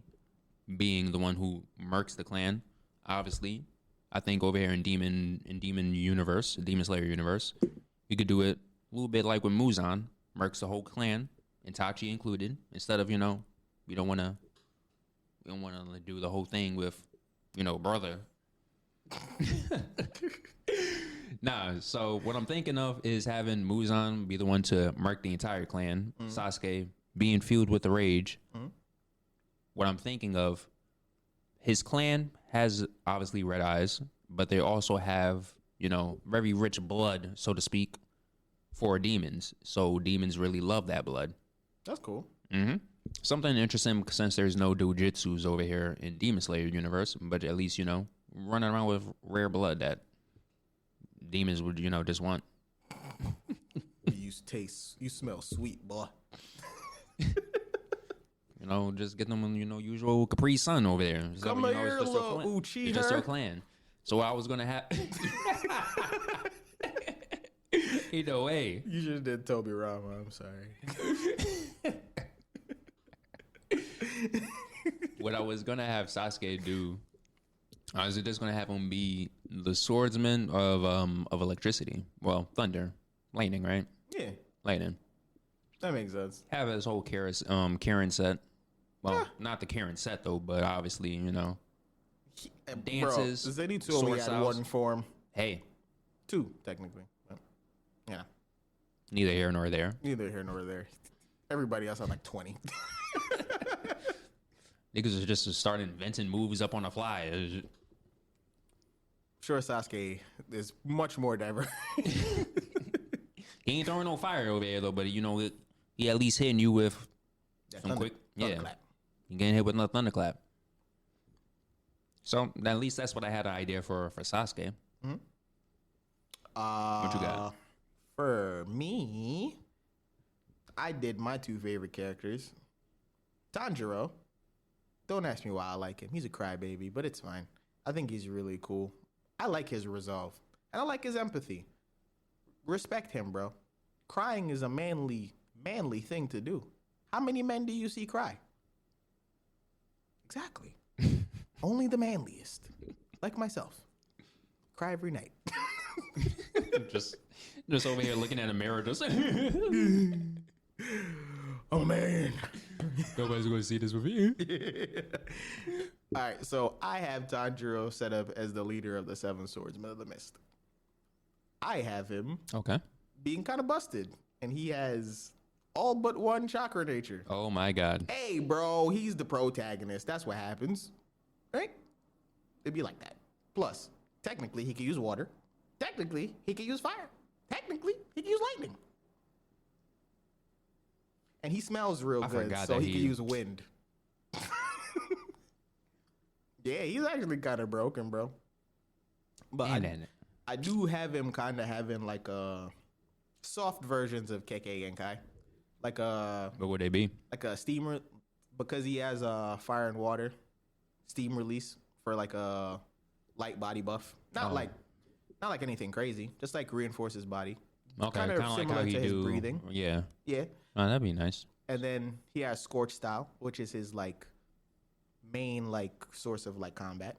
being the one who murks the clan. Obviously, I think over here in Demon Slayer universe, you could do it a little bit like with Muzan, murks the whole clan, Itachi included. Instead of we don't want to do the whole thing with brother. Nah, so what I'm thinking of is having Muzan be the one to murk the entire clan, Sasuke being fueled with the rage. What I'm thinking of, his clan has obviously red eyes, but they also have, very rich blood, so to speak, for demons. So demons really love that blood. That's cool. Something interesting since there's no dojutsus over here in Demon Slayer universe, but at least, running around with rare blood that demons would, just want. You smell sweet, boy. Just get them, usual Capri Sun over there. So, Come here, little Uchiha. It's just your clan. So I was gonna have. Either way, you just did Toby Rama. I'm sorry. What I was gonna have Sasuke do, I was just gonna have him be the swordsman of electricity. Well, thunder, lightning, right? Yeah, lightning. That makes sense. Have his whole Karen set. Well, not the Karen set though, but obviously, dances. Bro, Zenitsu only had one form. Hey, two technically. Yeah. Neither here nor there. Neither here nor there. Everybody else had like 20. Niggas are just start inventing moves up on the fly. Sure, Sasuke is much more diverse. He ain't throwing no fire over there though, but he at least hitting you with some quick, thunderclap. You getting hit with another thunderclap. So at least that's what I had an idea for Sasuke. Mm-hmm. What you got? For me, I did my two favorite characters. Tanjiro. Don't ask me why I like him. He's a crybaby, but it's fine. I think he's really cool. I like his resolve. And I like his empathy. Respect him, bro. Crying is a manly thing to do. How many men do you see cry? Exactly. Only the manliest. Like myself. Cry every night. just over here looking at a mirror, just oh man. Nobody's going to see this with you. All right, so I have Tanjiro set up as the leader of the Seven Swordsmen of the Mist. I have him being kind of busted, and he has all but one chakra nature. Oh my god. Hey, bro, he's the protagonist. That's what happens, right? It'd be like that. Plus, technically, he can use water. Technically, he can use fire. Technically, he can use lightning. And he smells real good, so he can use wind. Yeah, he's actually kind of broken, bro. But I do have him kind of having like soft versions of Kekkei Genkai. Like what would they be? Like a steamer, because he has fire and water steam release for like a light body buff. Not like anything crazy, just like reinforce his body. Okay, kind of like how he to his do breathing. Yeah. Yeah. Oh, that'd be nice. And then he has Scorch Style, which is his like main like source of like combat.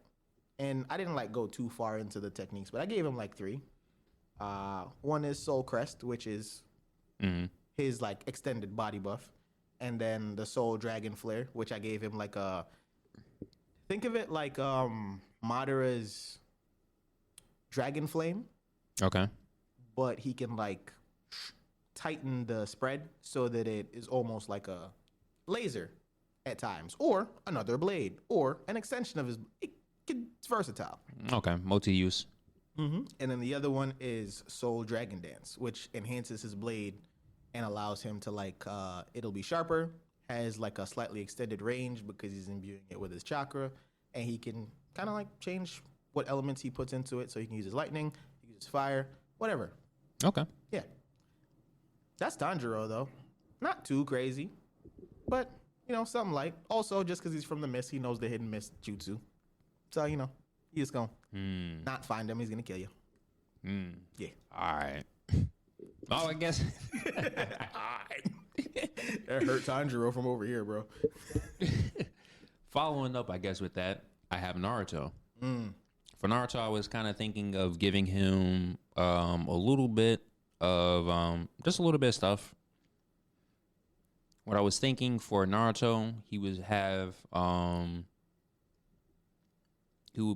And I didn't like go too far into the techniques, but I gave him like 3. One is Soul Crest, which is his like extended body buff, and then the Soul Dragon Flare, which I gave him like a. Think of it like Madara's Dragon Flame. Okay. But he can like tighten the spread so that it is almost like a laser at times, or another blade, or an extension of his. It's versatile. Okay, multi-use. And then the other one is Soul Dragon Dance, which enhances his blade and allows him to like it'll be sharper, has like a slightly extended range because he's imbuing it with his chakra, and he can kind of like change what elements he puts into it. So he can use his lightning, he can use fire, whatever. Okay. Yeah. That's Tanjiro though. Not too crazy. but something light. Also, just because he's from the mist, he knows the hidden mist jutsu. So you just gonna not find him. He's gonna kill you. Yeah. All right. Oh, I guess. That hurt Tanjiro from over here, bro. Following up, I guess, with that, I have Naruto. For Naruto, I was kind of thinking of giving him a little bit of just a little bit of stuff. What I was thinking for Naruto, he would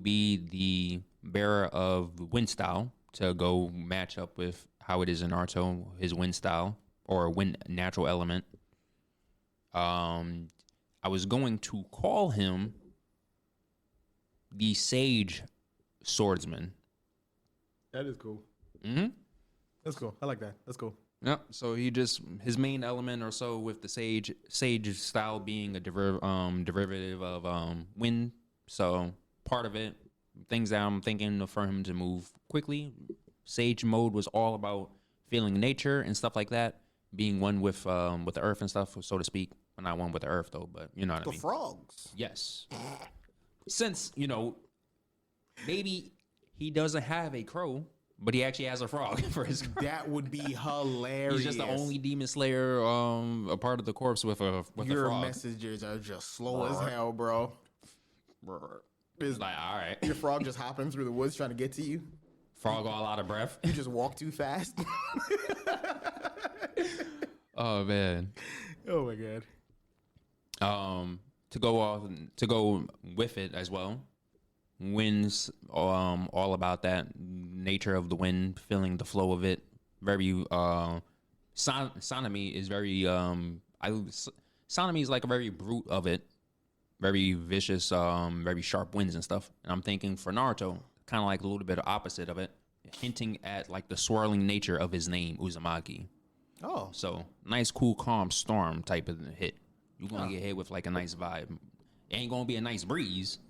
be the bearer of wind style to go match up with how it is in Naruto, his wind style or wind natural element. I was going to call him the Sage Swordsman. That is cool. That's cool. I like that. That's cool. Yep. So his main element or so with the sage style being a derivative of wind. So part of it, things that I'm thinking for him to move quickly. Sage mode was all about feeling nature and stuff like that, being one with the earth and stuff, so to speak. Well, not one with the earth though, but you know what I mean. The frogs. Yes. Since maybe he doesn't have a crow, but he actually has a frog for his crow. That would be hilarious. He's just the only demon slayer a part of the corpse with a frog. Your messages are just slow as hell, bro. It's like, all right. Your frog just hopping through the woods trying to get to you. Frog all out of breath. You just walk too fast. Oh man. Oh my god. To go with it as well. Winds, all about that nature of the wind, feeling the flow of it. Very Sonomy is very Sonomy is like a very brute of it, very vicious, very sharp winds and stuff. And I'm thinking for Naruto, kind of like a little bit of opposite of it, hinting at like the swirling nature of his name, Uzumaki. Oh, so nice, cool, calm storm type of hit. You're gonna get hit with like a nice vibe. It ain't gonna be a nice breeze.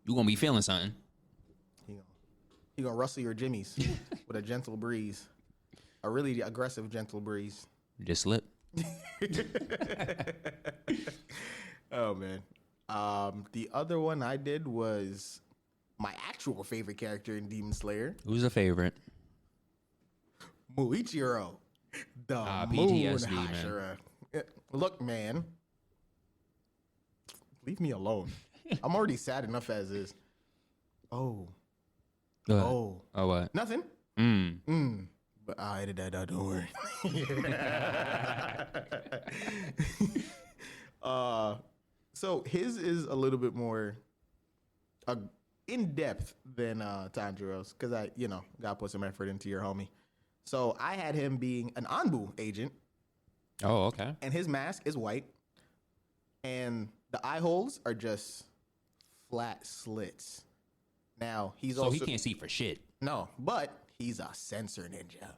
You're gonna be feeling something. He gonna rustle your jimmies with a gentle breeze, a really aggressive gentle breeze. Just slip. Oh man. The other one I did was my actual favorite character in Demon Slayer. Who's a favorite? Muichiro, the PTSD, Moon Hashira. Look, man. Leave me alone. I'm already sad enough as is. Oh. Oh. Oh, what? Nothing. But I'll edit that out, don't worry. So his is a little bit more in depth than Tanjiro's because I, gotta put some effort into your homie. So I had him being an Anbu agent. Oh, okay. And his mask is white. And the eye holes are just flat slits. Now, he can't see for shit. No, but he's a sensor ninja.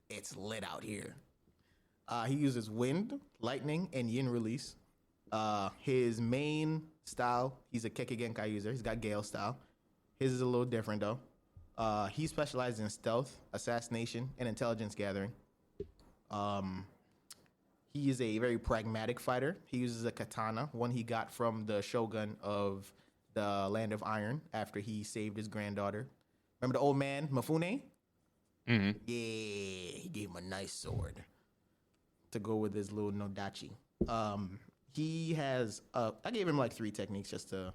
It's lit out here. He uses wind, lightning, and yin release. His main style, he's a Kekkei Genkai user. He's got Gale style. His is a little different, though. He specializes in stealth, assassination, and intelligence gathering. He is a very pragmatic fighter. He uses a katana, one he got from the shogun of the Land of Iron after he saved his granddaughter. Remember the old man, Mifune? Mm-hmm. Yeah, he gave him a nice sword to go with his little Nodachi. He has, I gave him like 3 techniques just to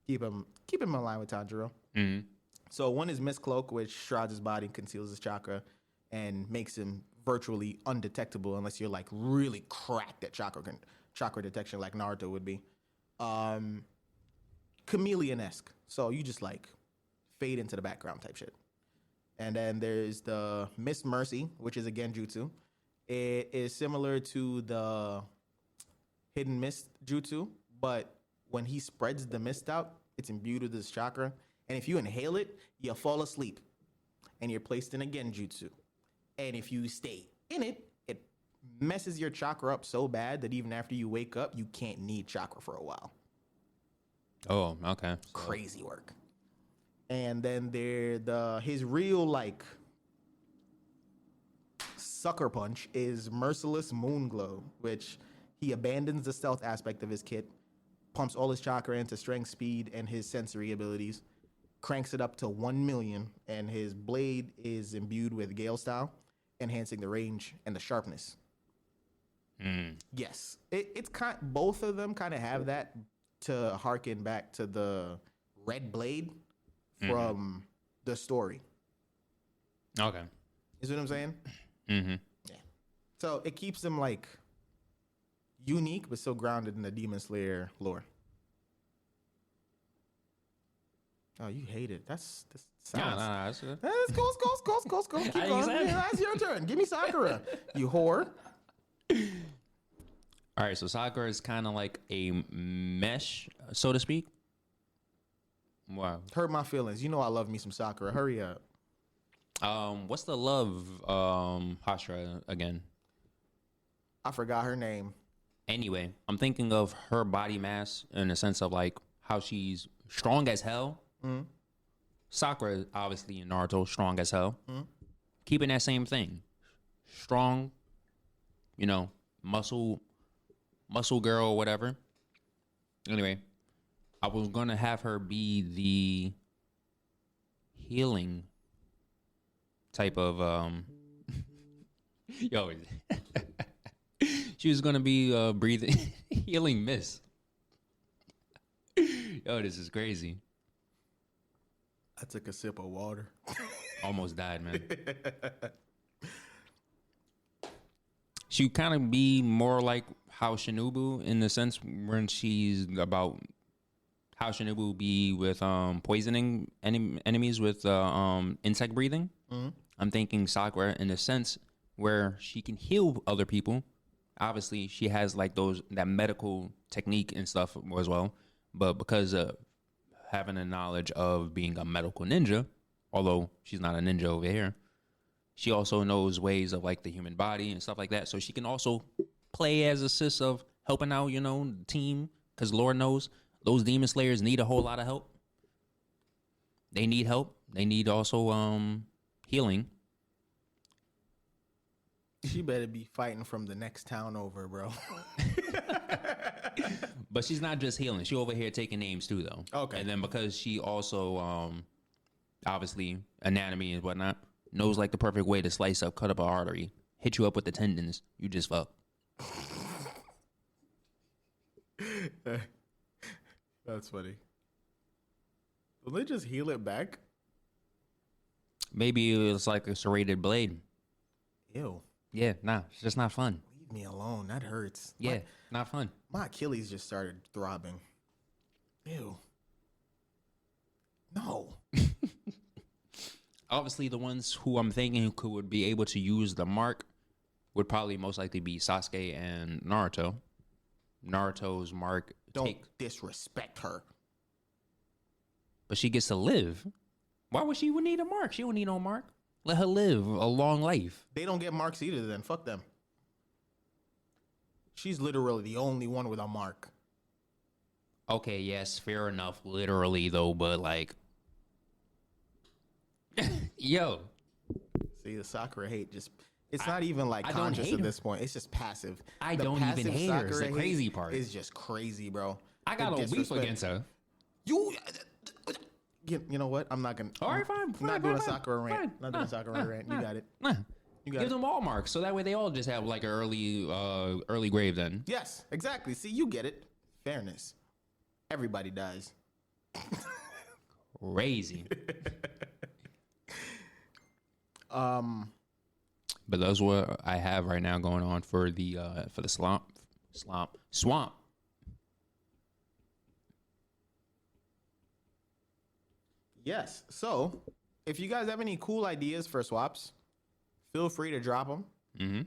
keep him in line with Tanjiro. Mm-hmm. So one is Mist Cloak, which shrouds his body, conceals his chakra, and makes him virtually undetectable unless you're like really cracked at chakra detection like Naruto would be. Chameleon-esque. So you just like fade into the background type shit. And then there's the Mist Mercy, which is a Genjutsu. It is similar to the Hidden Mist Jutsu, but when he spreads the mist out, it's imbued with this chakra. And if you inhale it, you fall asleep. And you're placed in a Genjutsu. And if you stay in it, it messes your chakra up so bad that even after you wake up, you can't need chakra for a while. Oh, okay. So. Crazy work. And then his real like sucker punch is Merciless Moonglow, which He abandons the stealth aspect of his kit, pumps all his chakra into strength, speed, and his sensory abilities, cranks it up to 1 million, and his blade is imbued with Gale Style, enhancing the range and the sharpness. Yes, it's kind. Both of them kind of have that to harken back to the Red Blade from the story. Okay. You see what I'm saying? Mm-hmm. Yeah. So it keeps them like unique, but still grounded in the Demon Slayer lore. Oh, you hate it. That's sounds. Nah, that's good. Let's go. Keep going. Yeah, that's your turn. Give me Sakura, you whore. All right, so Sakura is kind of like a mesh, so to speak. Wow. Hurt my feelings. You know I love me some Sakura. Hurry up. What's the love Hashira again? I forgot her name. Anyway, I'm thinking of her body mass in the sense of like how she's strong as hell. Sakura, obviously in Naruto, strong as hell. Keeping that same thing. Strong, you know, muscle girl or whatever. Anyway, I was going to have her be the healing type of yo. She was going to be breathing healing mist. Yo, this is crazy. I took a sip of water. Almost died, man. She kind of be more like how Shinobu in the sense when she's about how Shinobu be with poisoning enemies with insect breathing. I'm thinking Sakura in the sense where she can heal other people. Obviously, she has like that medical technique and stuff as well. But because of having a knowledge of being a medical ninja, although she's not a ninja over here, she also knows ways of like the human body and stuff like that. So she can also play as a sis of helping out, you know, the team. Because Lord knows those Demon Slayers need a whole lot of help. They need help. They need also healing. She better be fighting from the next town over, bro. But she's not just healing. She over here taking names too, though. Okay. And then because she also, obviously, anatomy and whatnot, knows like the perfect way to slice up, cut up an artery, hit you up with the tendons. You just fuck. That's funny. Will they just heal it back? Maybe it's like a serrated blade. Ew. Yeah, nah, it's just not fun. Leave me alone. That hurts. Yeah, not fun. My Achilles just started throbbing. Ew. No. Obviously, the ones who I'm thinking who would be able to use the mark would probably most likely be Sasuke and Naruto. Naruto's mark. Don't disrespect her. But she gets to live. Why would she need a mark? She don't need no mark. Let her live a long life. They don't get marks either then. Fuck them. She's literally the only one with a mark. Okay, yes, fair enough. Literally, though, but like... Yo. See, the Sakura hate just... It's not even like conscious at this point. It's just passive. I don't even hate her. It's the crazy part. It's just crazy, bro. I got no beef against her. You know what? I'm not gonna. All right, fine. Not doing a Sakura rant. Not doing a Sakura rant. You got it. You got Give it. them all marks, so that way they all just have like an early grave. Then Yes, exactly. See, you get it. Fairness. Everybody dies. crazy. But that's what I have right now going on for the swamp. Yes. So, if you guys have any cool ideas for swaps, feel free to drop them. You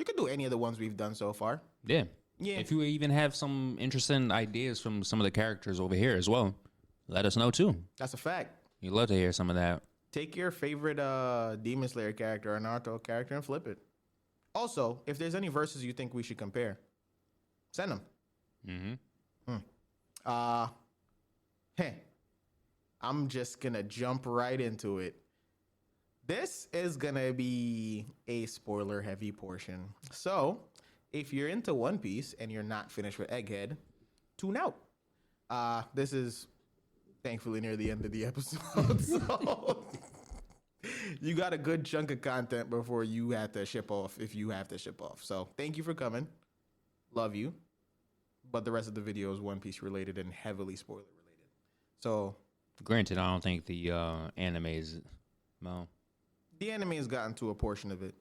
could do any of the ones we've done so far. Yeah. Yeah. If you even have some interesting ideas from some of the characters over here as well, let us know too. That's a fact. We'd love to hear some of that. Take your favorite Demon Slayer character or Naruto character and flip it. Also, if there's any verses you think we should compare, send them. Hey, I'm just going to jump right into it. This is going to be a spoiler-heavy portion. So, if you're into One Piece and you're not finished with Egghead, tune out. This is thankfully near the end of the episode, so you got a good chunk of content before you have to ship off, if you have to ship off. So thank you for coming. Love you. But the rest of the video is One Piece related and heavily spoiler related. So, granted, I don't think the anime is, well, the anime has gotten to a portion of it.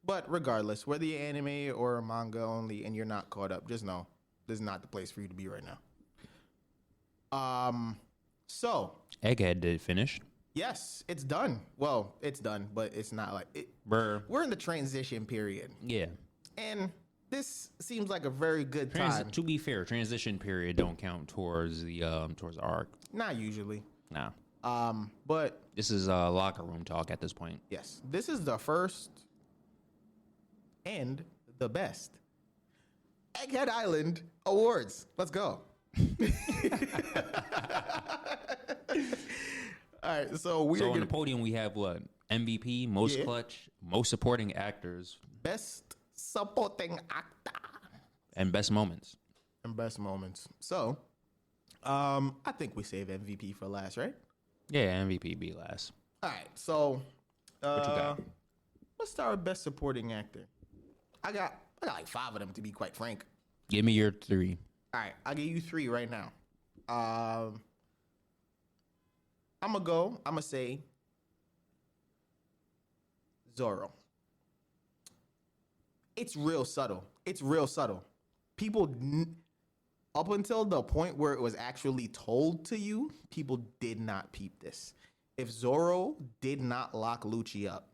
But regardless, whether you're anime or manga only and you're not caught up, just know this is not the place for you to be right now. So Egghead did finish. yes, it's done. Well, it's done, but it's not like it. We're We're in the transition period, yeah. and this seems like a very good time. To be fair, transition period don't count towards the arc. Not usually. No, But this is locker room talk at this point. yes, this is the first and the best Egghead Island Awards. Let's go. All right, so we're So on gonna the podium we have what? MVP, most Yeah. clutch, most supporting actors, best supporting actor and best moments. and best moments. So, I think we save MVP for last, right? Yeah, MVP be last. All right, so What you got? let's start with best supporting actor. I got like 5 of them, to be quite frank. Give me your 3. All right, I'll give you 3 right now. I'm gonna say Zoro. It's real subtle. People, up until the point where it was actually told to you, people did not peep this. If Zoro did not lock Lucci up,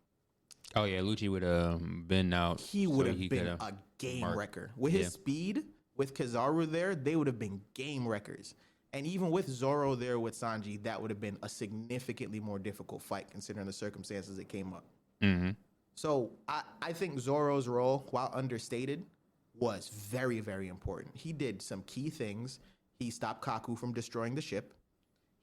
Oh yeah, Lucci would have been out. he would so have he been coulda a game marked. wrecker. With his speed, with Kizaru there, they would have been game wreckers. And even with Zoro there with Sanji, that would have been a significantly more difficult fight considering the circumstances that came up. Mm-hmm. So I think Zoro's role, while understated, was very, very important. He did some key things. He stopped Kaku from destroying the ship.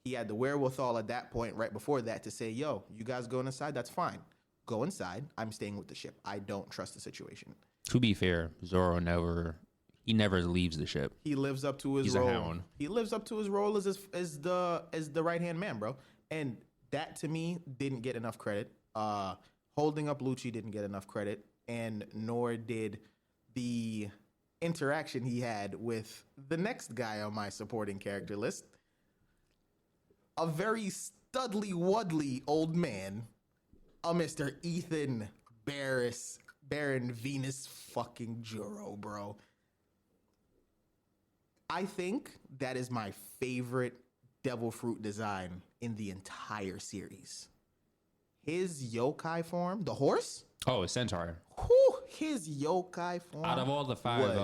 He had the wherewithal at that point, right before that, to say, yo, you guys going inside? That's fine. Go inside. I'm staying with the ship. I don't trust the situation. To be fair, Zoro never leaves the ship. He lives up to his He's a role. hound. He lives up to his role as the right hand man, bro. And that to me didn't get enough credit. Holding up Lucci didn't get enough credit, and nor did the interaction he had with the next guy on my supporting character list, a very studly wuddly old man, a Mr. Ethan Baron Venus fucking Juro, bro. I think that is my favorite devil fruit design in the entire series. His yokai form, the horse? Oh, it's Centaur. Whew, his yokai form. Out of all the 5,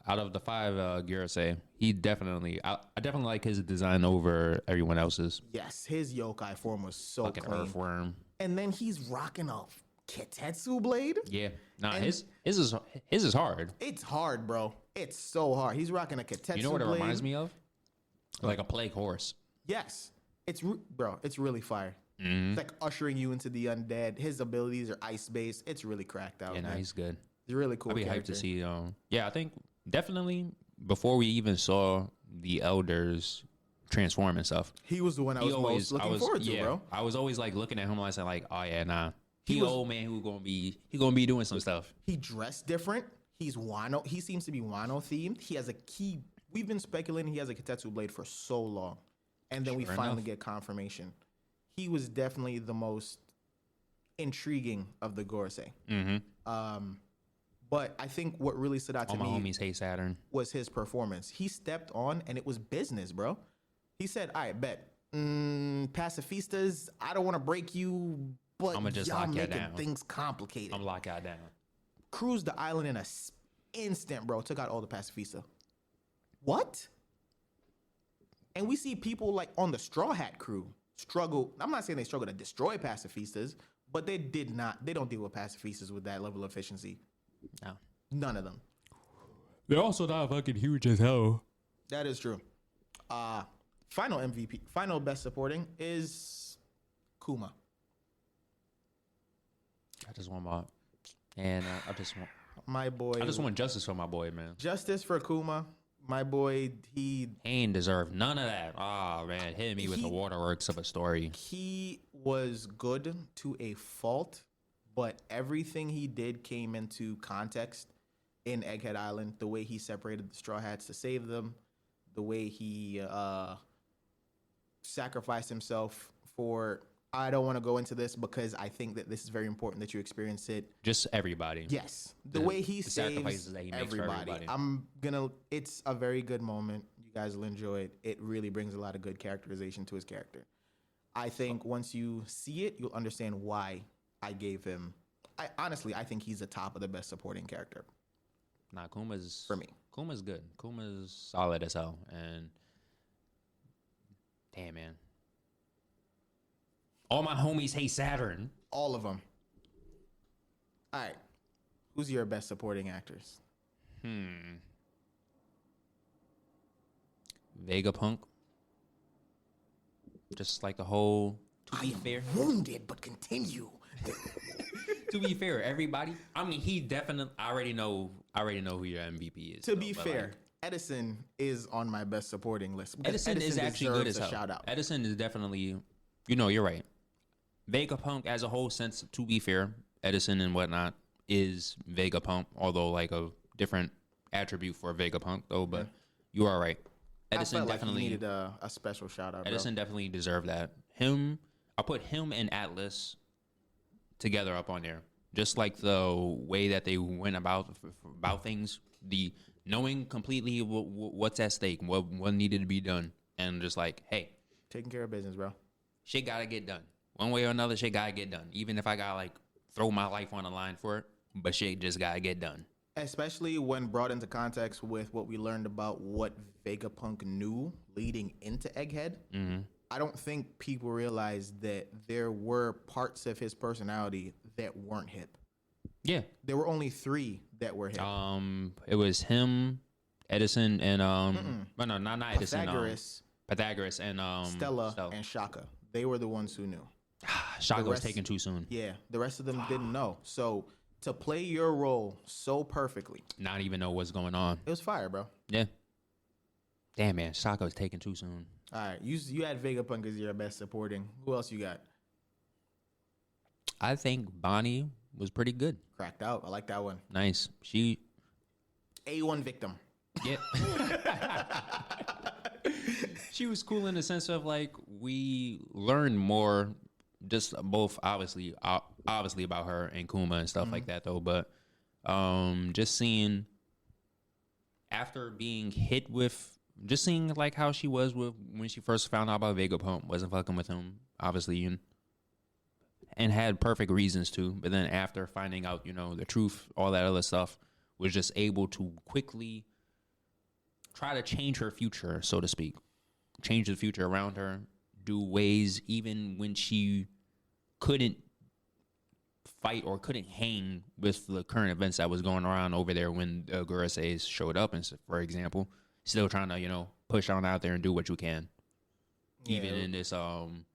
out of the 5 Gyurusei, he definitely, I definitely like his design over everyone else's. Yes, his yokai form was so Fucking clean. earthworm. And then he's rocking a Kitetsu blade. Yeah, nah, And- his is hard. It's hard, bro. It's so hard. He's rocking a Kitetsu blade. You know what it reminds me of? Like a plague horse. Yes. Bro, it's really fire. Mm-hmm. It's like ushering you into the undead. His abilities are ice-based. It's really cracked out. Yeah, nah, man. he's good. He's a really cool I'd be hyped character. to see. Yeah, I think definitely before we even saw the elders transform and stuff. He was the one I was most looking forward to, bro. I was always like looking at him and I said like, oh yeah, nah. He He was- old man who gonna be doing some stuff. He dressed different. He's Wano. He seems to be Wano themed. He has a key. We've been speculating he has a Kitetsu blade for so long, and then we Sure finally enough. get confirmation. He was definitely the most intriguing of the Gorosei. Mm-hmm. But I think what really stood out to All my me homies hate Saturn. was his performance. He stepped on, and it was business, bro. He said, "All right, bet. Pacifistas, I don't want to break you, but I'ma just y'all lock ya making down. things complicated." I'm locked out down. Cruised the island in a instant, bro. Took out all the pacifista. What? And we see people like on the Straw Hat crew struggle. I'm not saying they struggle to destroy pacifistas, but they don't deal with pacifistas with that level of efficiency. No. None of them. They're also not fucking huge as hell. That is true. Final MVP, final best supporting is Kuma. I just want my, and I just my boy. I just want justice for my boy, man. Justice for Kuma. My boy, He ain't deserved none of that. Oh man, hit me with the waterworks of a story. he was good to a fault, but everything he did came into context in Egghead Island. The way he separated the Straw Hats to save them, the way he sacrificed himself for. I don't want to go into this because I think that this is very important that you experience it. Just everybody. Yes, the way he saves sacrifices that he makes for everybody. It's a very good moment. You guys will enjoy it. It really brings a lot of good characterization to his character. I think once you see it, you'll understand why I gave him. I think he's the top of the best supporting character. Nah, Kuma's for me. Kuma's good. Kuma's solid as hell. And damn, man. All my homies hate Saturn. All of them. All right. Who's your best supporting actors? Vegapunk. Just like the whole. To be fair, wounded, but continue. to be fair, everybody. I mean, he definitely. I already know who your MVP is. To be fair, like, Edison is on my best supporting list. Edison is actually good as hell. Shout out. Edison is definitely. You're right. Vegapunk as a whole sense, to be fair, Edison and whatnot is Vegapunk, although like a different attribute for Vegapunk though, but you are right. Edison definitely needed a special shout out. Edison definitely deserved that. I'll put him and Atlas together up on there. Just like the way that they went about things, the knowing completely what's at stake, what needed to be done, and just like, hey, taking care of business, bro. Shit gotta get done. One way or another, shit gotta get done. Even if I gotta like throw my life on the line for it, but shit just gotta get done. Especially when brought into context with what we learned about what Vegapunk knew leading into Egghead. Mm-hmm. I don't think people realized that there were parts of his personality that weren't hip. Yeah. There were only 3 that were hip. It was him, Edison, and no, not Edison. Pythagoras and Stella and Shaka. They were the ones who knew. Shaka was taken too soon. Yeah, the rest of them didn't know. So to play your role so perfectly, not even know what's going on. It was fire, bro. Yeah. Damn, man, Shaka was taken too soon. All right, you had Vegapunk as your best supporting. Who else you got? I think Bonnie was pretty good. Cracked out. I like that one. Nice. She A1 victim. Yeah. She was cool in the sense of like we learned more, just both obviously about her and Kuma and stuff like that though. But just seeing after being hit with, just seeing like how she was with when she first found out about Vegapunk, wasn't fucking with him obviously, and had perfect reasons to. But then after finding out the truth, all that other stuff, was just able to quickly try to change her future, so to speak. Change the future around her, do ways even when she couldn't fight or couldn't hang with the current events that was going around over there when the Guraseis showed up, and for example, still trying to push on out there and do what you can, even in this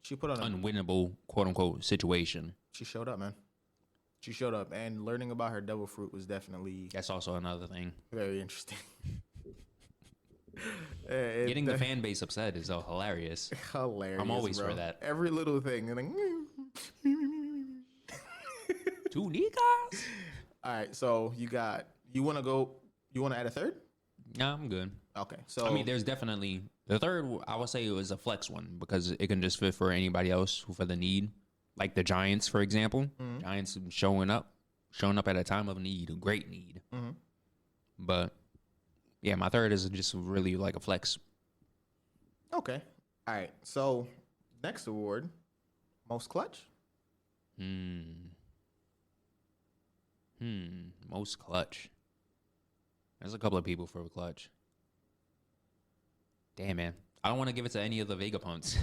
she put on unwinnable quote unquote situation. She showed up, man. She showed up, and learning about her devil fruit was definitely that's also another thing. Very interesting. Getting the fan base upset is hilarious. Hilarious. I'm always for that. Every little thing. Like, 2 niggas. All right, so you want to add a third? Nah, I'm good. Okay, so I mean, there's definitely the third. I would say it was a flex one because it can just fit for anybody else for the need, like the Giants, for example. Mm-hmm. Giants showing up at a time of need, a great need. Mm-hmm. But yeah, my third is just really like a flex. Okay. All right. So next award, most clutch. Most clutch. There's a couple of people for clutch. Damn, man. I don't want to give it to any of the Vegapunks.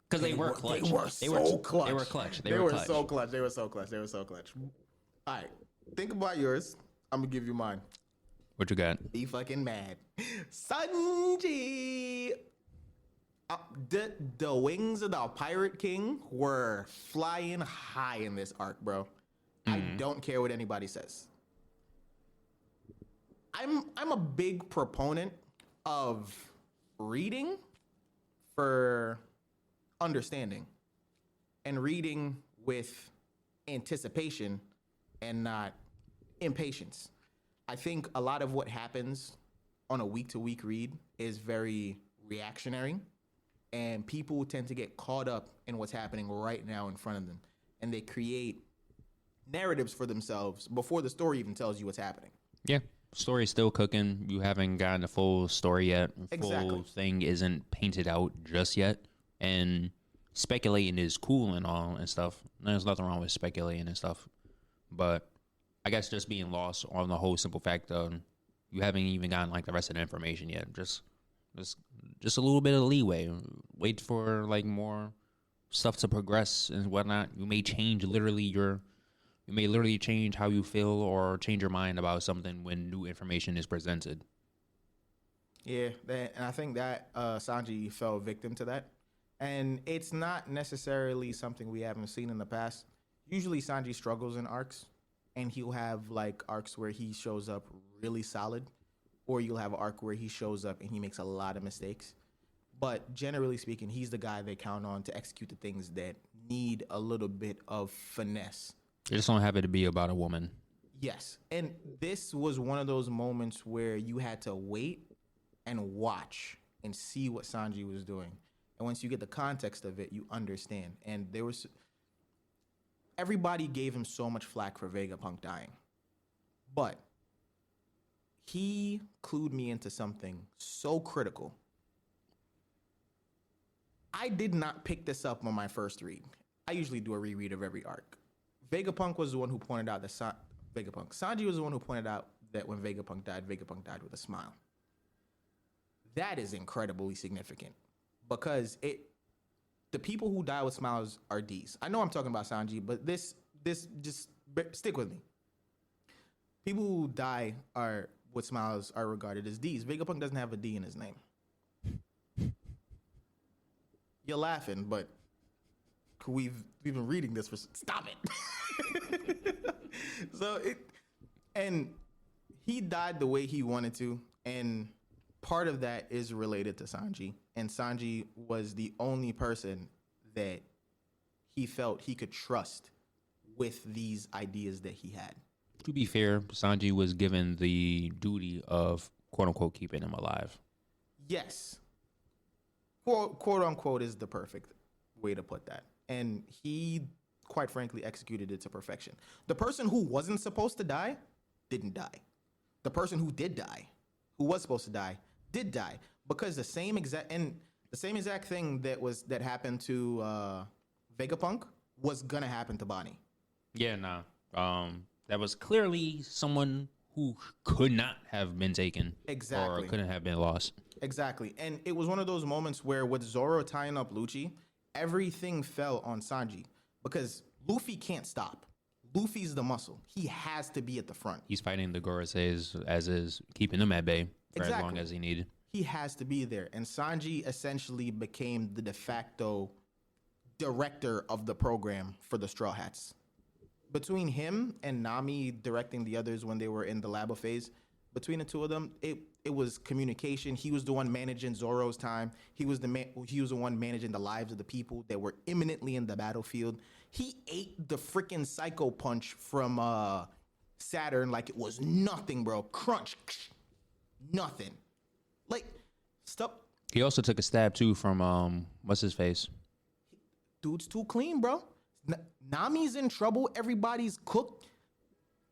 Because they were clutch. They were so clutch. They were clutch. They were so clutch. They were so clutch. All right. Think about yours. I'm going to give you mine. What you got? Be fucking mad. Sanji. The wings of the Pirate King were flying high in this arc, bro. I don't care what anybody says. I'm a big proponent of reading for understanding and reading with anticipation and not impatience. I think a lot of what happens on a week to week read is very reactionary, and people tend to get caught up in what's happening right now in front of them, and they create narratives for themselves before the story even tells you what's happening. Yeah. Story's still cooking. You haven't gotten a full story yet. Exactly. Full thing isn't painted out just yet. And speculating is cool and all and stuff. There's nothing wrong with speculating and stuff. But I guess just being lost on the whole simple fact of you haven't even gotten like the rest of the information yet. Just a little bit of leeway. Wait for like more stuff to progress and whatnot. You may literally change how you feel or change your mind about something when new information is presented. Yeah, and I think that Sanji fell victim to that. And it's not necessarily something we haven't seen in the past. Usually Sanji struggles in arcs, and he'll have like arcs where he shows up really solid, or you'll have an arc where he shows up and he makes a lot of mistakes. But generally speaking, he's the guy they count on to execute the things that need a little bit of finesse. You just don't have it to be about a woman. Yes. And this was one of those moments where you had to wait and watch and see what Sanji was doing. And once you get the context of it, you understand. And everybody gave him so much flack for Vegapunk dying. But he clued me into something so critical. I did not pick this up on my first read. I usually do a reread of every arc. Vegapunk was the one who pointed out that Sanji was the one who pointed out that when Vegapunk died with a smile. That is incredibly significant because the people who die with smiles are D's. I know I'm talking about Sanji, but this just stick with me. People who die with smiles are regarded as D's. Vegapunk doesn't have a D in his name. You're laughing, but we've been reading this for stop it. And he died the way he wanted to, and part of that is related to Sanji, and Sanji was the only person that he felt he could trust with these ideas that he had. To be fair, Sanji was given the duty of quote unquote keeping him alive. Yes. Quote unquote is the perfect way to put that. And he, quite frankly, executed it to perfection. The person who wasn't supposed to die didn't die. The person who did die, who was supposed to die, did die. Because the same exact thing that happened to Vegapunk was gonna happen to Bonnie. Yeah, nah. That was clearly someone who could not have been taken. Exactly. Or couldn't have been lost. Exactly. And it was one of those moments where with Zoro tying up Lucci, everything fell on Sanji because Luffy can't stop. Luffy's the muscle. He has to be at the front. He's fighting the Goroseis as is, keeping them at bay for as long as he needed. He has to be there. And Sanji essentially became the de facto director of the program for the Straw Hats. Between him and Nami directing the others when they were in the labo phase, between the two of them, it was communication. He was the one managing Zoro's time. He was the one managing the lives of the people that were imminently in the battlefield. He ate the freaking Psycho Punch from Saturn like it was nothing, bro. Crunch, nothing. Like stuff. He also took a stab too from what's his face? Dude's too clean, bro. Nami's in trouble. Everybody's cooked.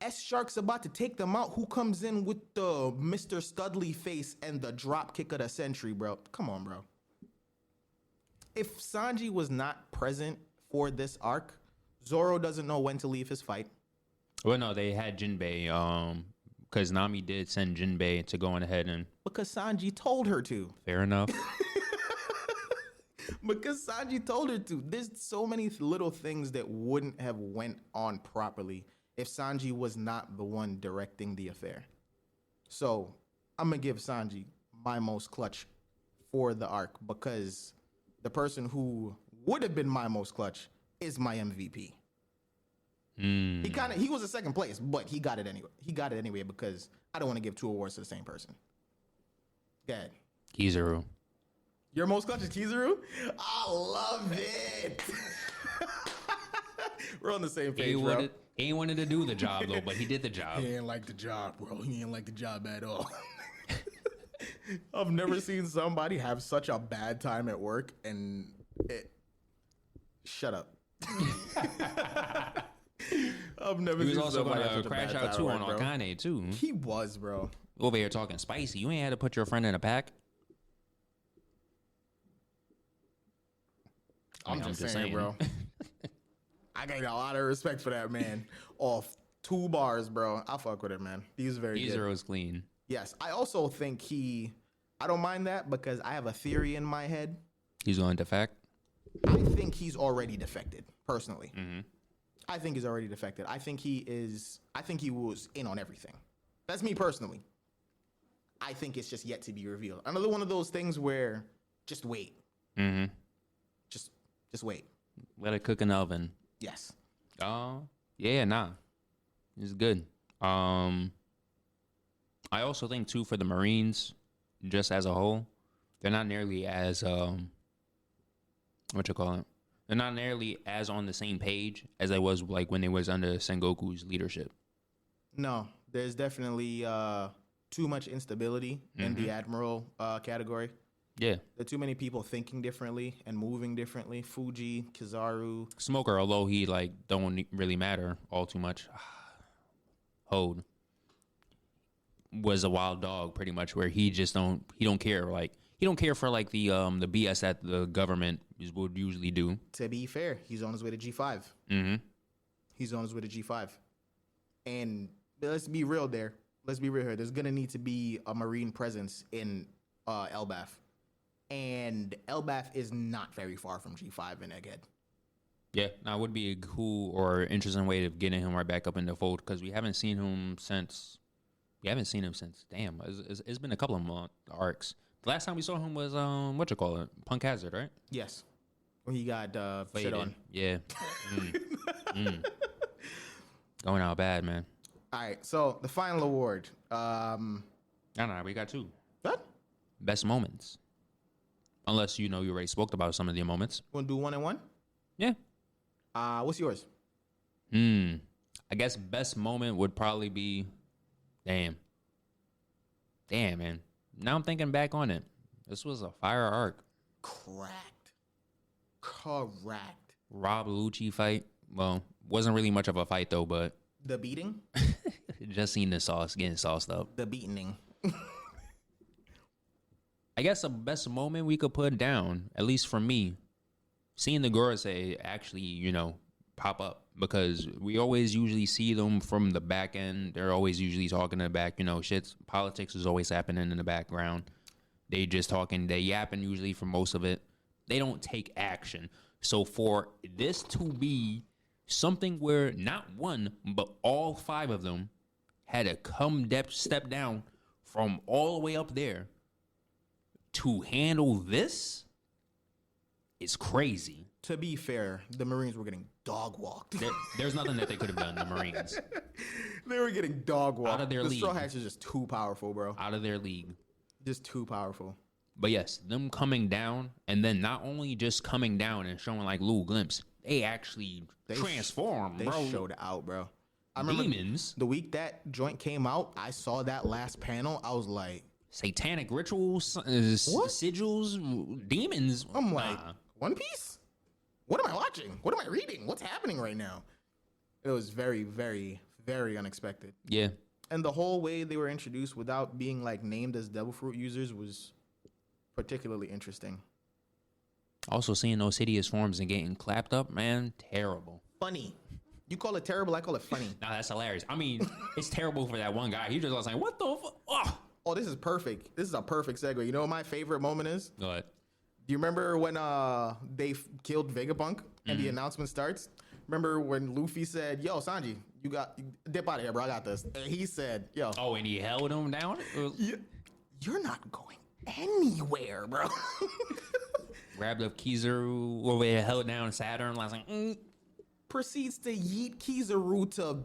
S-Shark's about to take them out. Who comes in with the Mr. Studley face and the drop kick of the century, bro? Come on, bro. If Sanji was not present for this arc, Zoro doesn't know when to leave his fight. Well, no, they had Jinbei, because Nami did send Jinbei to go on ahead and... Because Sanji told her to. Fair enough. Because Sanji told her to. There's so many little things that wouldn't have went on properly if Sanji was not the one directing the affair. So I'm going to give Sanji my most clutch for the arc because the person who would have been my most clutch is my MVP. He was in second place, but he got it anyway. He got it anyway because I don't want to give 2 awards to the same person. Go ahead. Kizaru. Your most clutch is Kizaru? I love it. We're on the same page, bro. He ain't wanted to do the job though, but he did the job. He ain't like the job, bro. He ain't like the job at all. I've never seen somebody have such a bad time at work and shut up. I've never He was seen also somebody have going to such a crash bad out time too at on work, bro. Akane too. He was, bro. Over here talking spicy. You ain't had to put your friend in a pack. I'm just saying, bro. I got a lot of respect for that man. Off 2 bars, bro. I fuck with it, man. He's very good. Kizaru is clean. Yes, I also think I don't mind that because I have a theory in my head. He's going to defect. I think he's already defected, personally. I think he's already defected. I think he was in on everything. That's me personally. I think it's just yet to be revealed. Another one of those things where just wait. Just wait. Let it cook in the oven. Yes. Yeah, nah. It's good. I also think too for the Marines, just as a whole, they're not nearly as They're not nearly as on the same page as I was like when they was under Sengoku's leadership. No, there's definitely too much instability in the admiral category. Yeah. There are too many people thinking differently and moving differently. Fuji, Kizaru. Smoker, although he like don't really matter all too much. Hode was a wild dog pretty much where he don't care. Like he don't care for like the BS that the government would usually do. To be fair, he's on his way to G5. He's on his way to G5. And let's be real there. Let's be real here. There's gonna need to be a Marine presence in Elbaf. And Elbaf is not very far from G5 and Egghead. Yeah, now would be a cool or interesting way of getting him right back up in the fold because we haven't seen him since. Damn, it's been a couple of arcs. The last time we saw him was Punk Hazard, right? Yes, when he got shit on. Yeah. Going out bad, man. All right, so the final award. No, we got 2. What? Best moments. Unless you already spoke about some of the moments. Want to do 1 and 1? Yeah. What's yours? I guess best moment would probably be, damn, man. Now I'm thinking back on it. This was a fire arc. Correct. Rob Lucci fight. Well, wasn't really much of a fight though, but the beating. Just seen the sauce getting sauced up. The beating. I guess the best moment we could put down, at least for me, seeing the Gorosei actually, pop up because we always usually see them from the back end. They're always usually talking in the back, politics is always happening in the background. They just talking, they yapping usually for most of it. They don't take action. So for this to be something where not one, but all 5 of them had to step down from all the way up there to handle this is crazy. To be fair, the Marines were getting dog walked. There's nothing that they could have done, the Marines. They were getting dog walked. Out of their league. The Straw Hats are just too powerful, bro. Out of their league. Just too powerful. But yes, them coming down, and then not only just coming down and showing like little glimpse, they actually transformed, bro. They showed out, bro. I remember Demons. The week that joint came out, I saw that last panel. I was like, satanic rituals, sigils, demons. I'm like, One Piece? What am I watching? What am I reading? What's happening right now? It was very, very, very unexpected. Yeah. And the whole way they were introduced without being like named as Devil Fruit users was particularly interesting. Also seeing those hideous forms and getting clapped up, man, terrible. Funny. You call it terrible, I call it funny. Nah, that's hilarious. I mean, it's terrible for that one guy. He just was like, what the fuck? Oh, this is perfect. This is a perfect segue. You know what my favorite moment is? Go ahead. Do you remember when they killed Vegapunk and the announcement starts? Remember when Luffy said, yo, Sanji, you dip out of here, bro. I got this. And he said, yo. Oh, and he held him down? You're not going anywhere, bro. Grabbed up Kizaru over there, held down Saturn. I was like, proceeds to yeet Kizaru to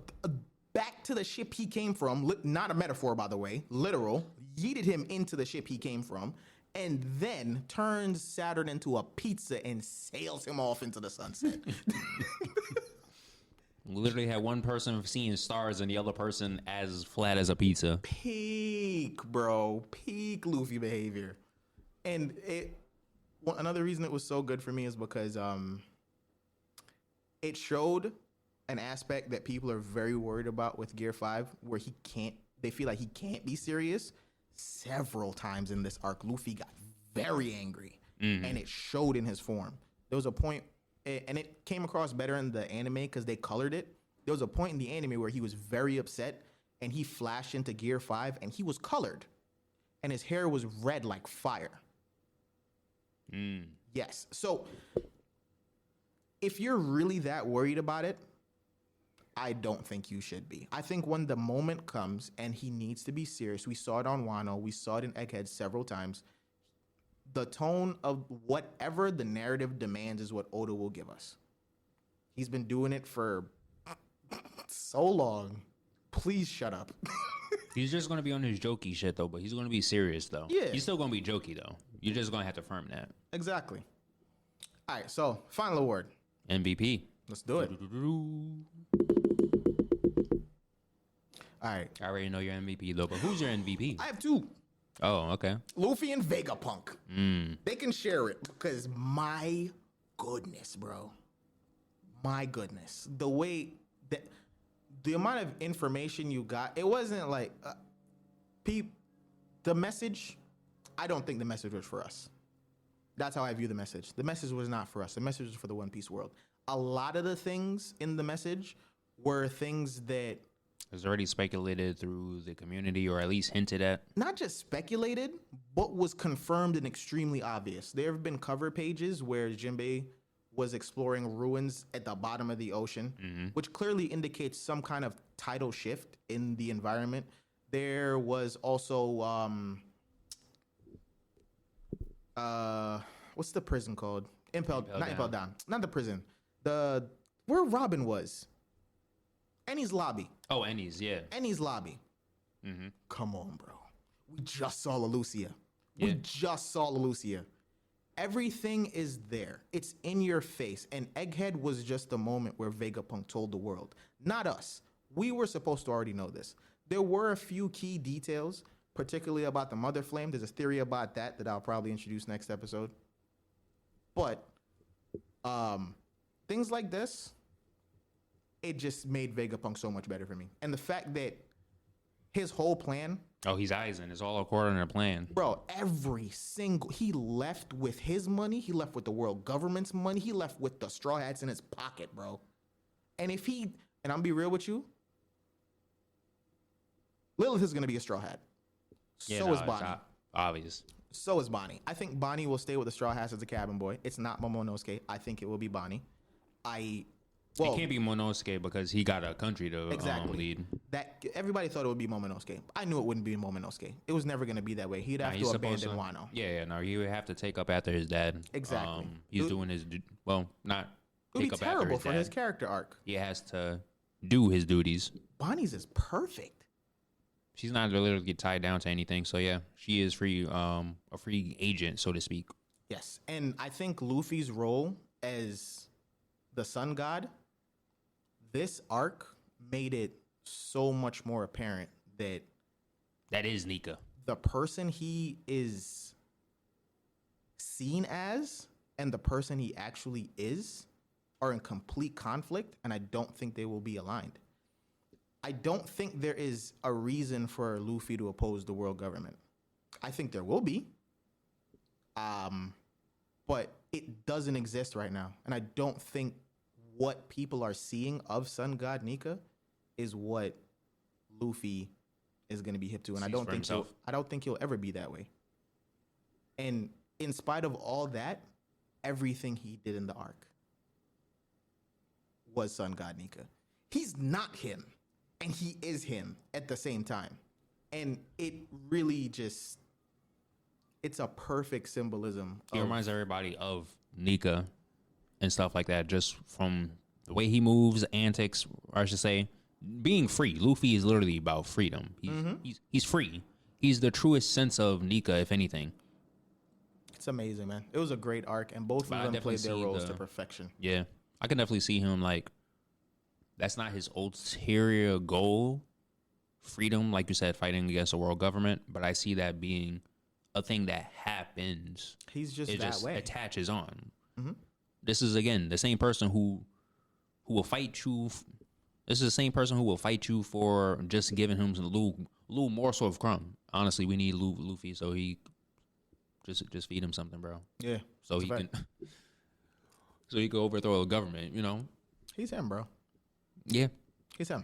back to the ship he came from. Not a metaphor, by the way, literal. Yeeted him into the ship he came from, and then turns Saturn into a pizza and sails him off into the sunset. Literally had one person seeing stars and the other person as flat as a pizza. Peak, bro. Peak Luffy behavior. And another reason it was so good for me is because it showed an aspect that people are very worried about with Gear 5, where they feel like he can't be serious. Several times in this arc, Luffy got very angry, and it showed in his form. There was a point, and it came across better in the anime because they colored it. There was a point in the anime where he was very upset, and he flashed into Gear 5, and he was colored, and his hair was red like fire. Yes. So if you're really that worried about it, I don't think you should be. I think when the moment comes and he needs to be serious, we saw it on Wano, we saw it in Egghead several times, the tone of whatever the narrative demands is what Oda will give us. He's been doing it for so long. Please shut up. He's just going to be on his jokey shit, though, but he's going to be serious, though. Yeah. He's still going to be jokey, though. You're just going to have to firm that. Exactly. All right, so final award. MVP. Let's do it. All right. I already know your MVP, though, but who's your MVP? I have two. Oh, okay. Luffy and Vegapunk. They can share it because my goodness, bro. My goodness. The way that the amount of information you got, it wasn't like the message. I don't think the message was for us. That's how I view the message. The message was not for us. The message was for the One Piece world. A lot of the things in the message were things that it was already speculated through the community, or at least hinted at. Not just speculated, but was confirmed and extremely obvious. There have been cover pages where Jinbei was exploring ruins at the bottom of the ocean, which clearly indicates some kind of tidal shift in the environment. There was also what's the prison called? Impelled Down. Not the prison. Where Robin was. Ennie's lobby. Oh, Ennie's, yeah. Ennie's lobby. Come on, bro. We just saw Lelucia. Yeah. We just saw Lelucia. Everything is there. It's in your face. And Egghead was just the moment where Vegapunk told the world. Not us. We were supposed to already know this. There were a few key details, particularly about the Mother Flame. There's a theory about that I'll probably introduce next episode. But things like this, it just made Vegapunk so much better for me. And the fact that his whole plan... Oh, he's Aizen. It's all according to plan. Bro, he left with his money. He left with the world government's money. He left with the Straw Hats in his pocket, bro. And I'm be real with you, Lilith is going to be a Straw Hat. Yeah, so is Bonnie. Obvious. So is Bonnie. I think Bonnie will stay with the Straw Hats as a cabin boy. It's not Momonosuke. I think it will be Bonnie. It can't be Momonosuke because he got a country to lead. That everybody thought it would be Momonosuke. I knew it wouldn't be Momonosuke. It was never going to be that way. He'd have to abandon Wano. No, he would have to take up after his dad. Exactly. He's doing his not. It would be terrible for his character arc. He has to do his duties. Bonnie's is perfect. She's not literally get tied down to anything. So yeah, she is free, a free agent, so to speak. Yes, and I think Luffy's role as the Sun God, this arc made it so much more apparent that is Nika. The person he is seen as and the person he actually is are in complete conflict, and I don't think they will be aligned. I don't think there is a reason for Luffy to oppose the world government. I think there will be, but it doesn't exist right now, and I don't think what people are seeing of Sun God Nika is what Luffy is going to be hip to, and I don't think he'll ever be that way. And in spite of all that, everything he did in the arc was Sun God Nika. He's not him, and he is him at the same time, and it really it's a perfect symbolism. He reminds everybody of Nika and stuff like that, just from The way he moves, antics, or I should say, being free. Luffy is literally about freedom. He's free. He's the truest sense of Nika, if anything. It's amazing, man. It was a great arc, and both of them played their roles to perfection. Yeah, I can definitely see him like. That's not his ulterior goal. Freedom, like you said, fighting against the world government. But I see that being a thing that happens. He's just it that just way. Attaches on. This is again the same person who will fight you. This is the same person who will fight you for just giving him a little morsel of crumb. Honestly, we need Luffy, so he just feed him something, bro. Yeah, so he can overthrow the government. You know, he's him, bro. Yeah, he's him.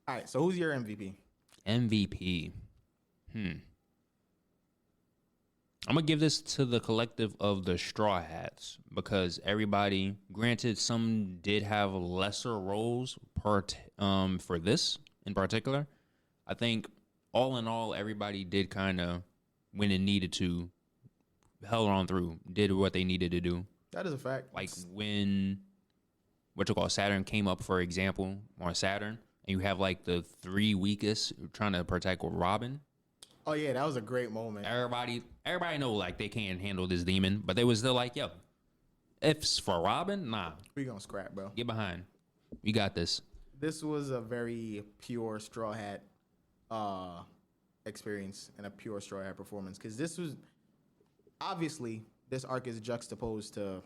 All right, so who's your MVP? MVP. I'm going to give this to the collective of the Straw Hats because everybody, granted, some did have lesser roles for this in particular. I think all in all, everybody did kind of, when it needed to, held on through, did what they needed to do. That is a fact. Like when, Saturn came up, for example, on Saturn, and you have like the 3 weakest trying to protect Robin. Oh yeah, that was a great moment. Everybody know like they can't handle this demon, but they was still like, yo, if it's for Robin, nah. We gonna scrap, bro. Get behind. We got this. This was a very pure Straw Hat experience and a pure Straw Hat performance. Because this was, obviously, this arc is juxtaposed to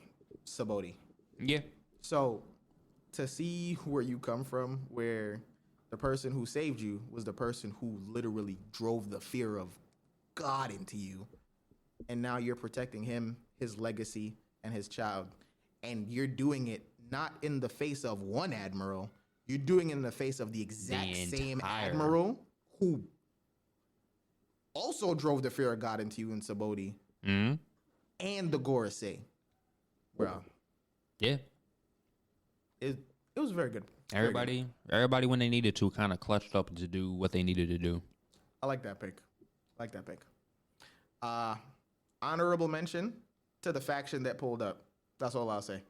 Sabaody. Yeah. So, to see where you come from, where the person who saved you was the person who literally drove the fear of God into you. And now you're protecting him, his legacy, and his child. And you're doing it not in the face of one admiral. You're doing it in the face of the exact same admiral who also drove the fear of God into you in Sabaody. Mm-hmm. And the Gorosei. Bro. Yeah. It was very good. Everybody when they needed to kind of clutched up to do what they needed to do. I like that pick. Honorable mention to the faction that pulled up. That's all I'll say.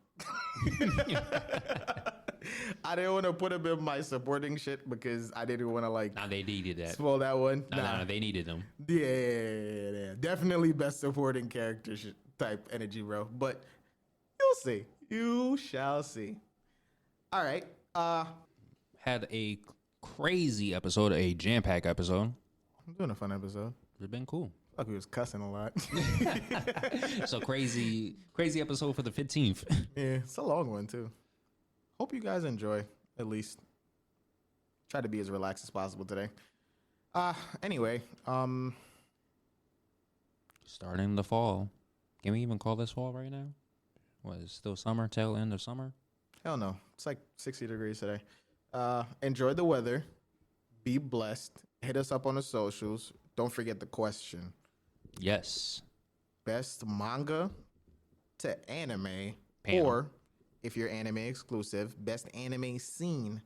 I didn't want to put them in my supporting shit because I didn't want to Nah, they needed that. spoil that one. Nah, they needed them. Yeah. Definitely best supporting character type energy, bro. But you'll see. You shall see. All right. Had a crazy episode, a jam-packed episode. I'm doing a fun episode. It's been cool. Like we was cussing a lot. So crazy episode for the 15th. Yeah, it's a long one too. Hope you guys enjoy. At least try to be as relaxed as possible today. Anyway, starting the fall. Can we even call this fall right now? What, is it still summer, tail end of summer? Hell no. It's like 60 degrees today. Enjoy the weather. Be blessed. Hit us up on the socials. Don't forget the question. Yes. Best manga to anime, Panel. or if you're anime exclusive, best anime scene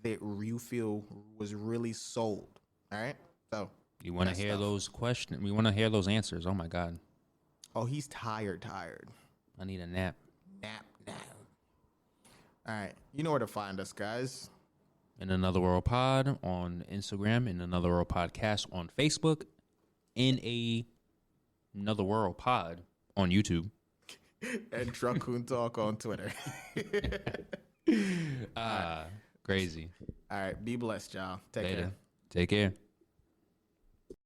that you feel was really sold. All right? So, You want to hear those questions? We want to hear those answers. Oh my God. oh, he's tired. I need a nap. Nap. All right. You know where to find us, guys. In Another World Pod on Instagram, in Another World Podcast on Facebook, in Another World Pod on YouTube. And Truckcoon Talk on Twitter. Crazy. All right. Be blessed, y'all. Take Later. care. Take care.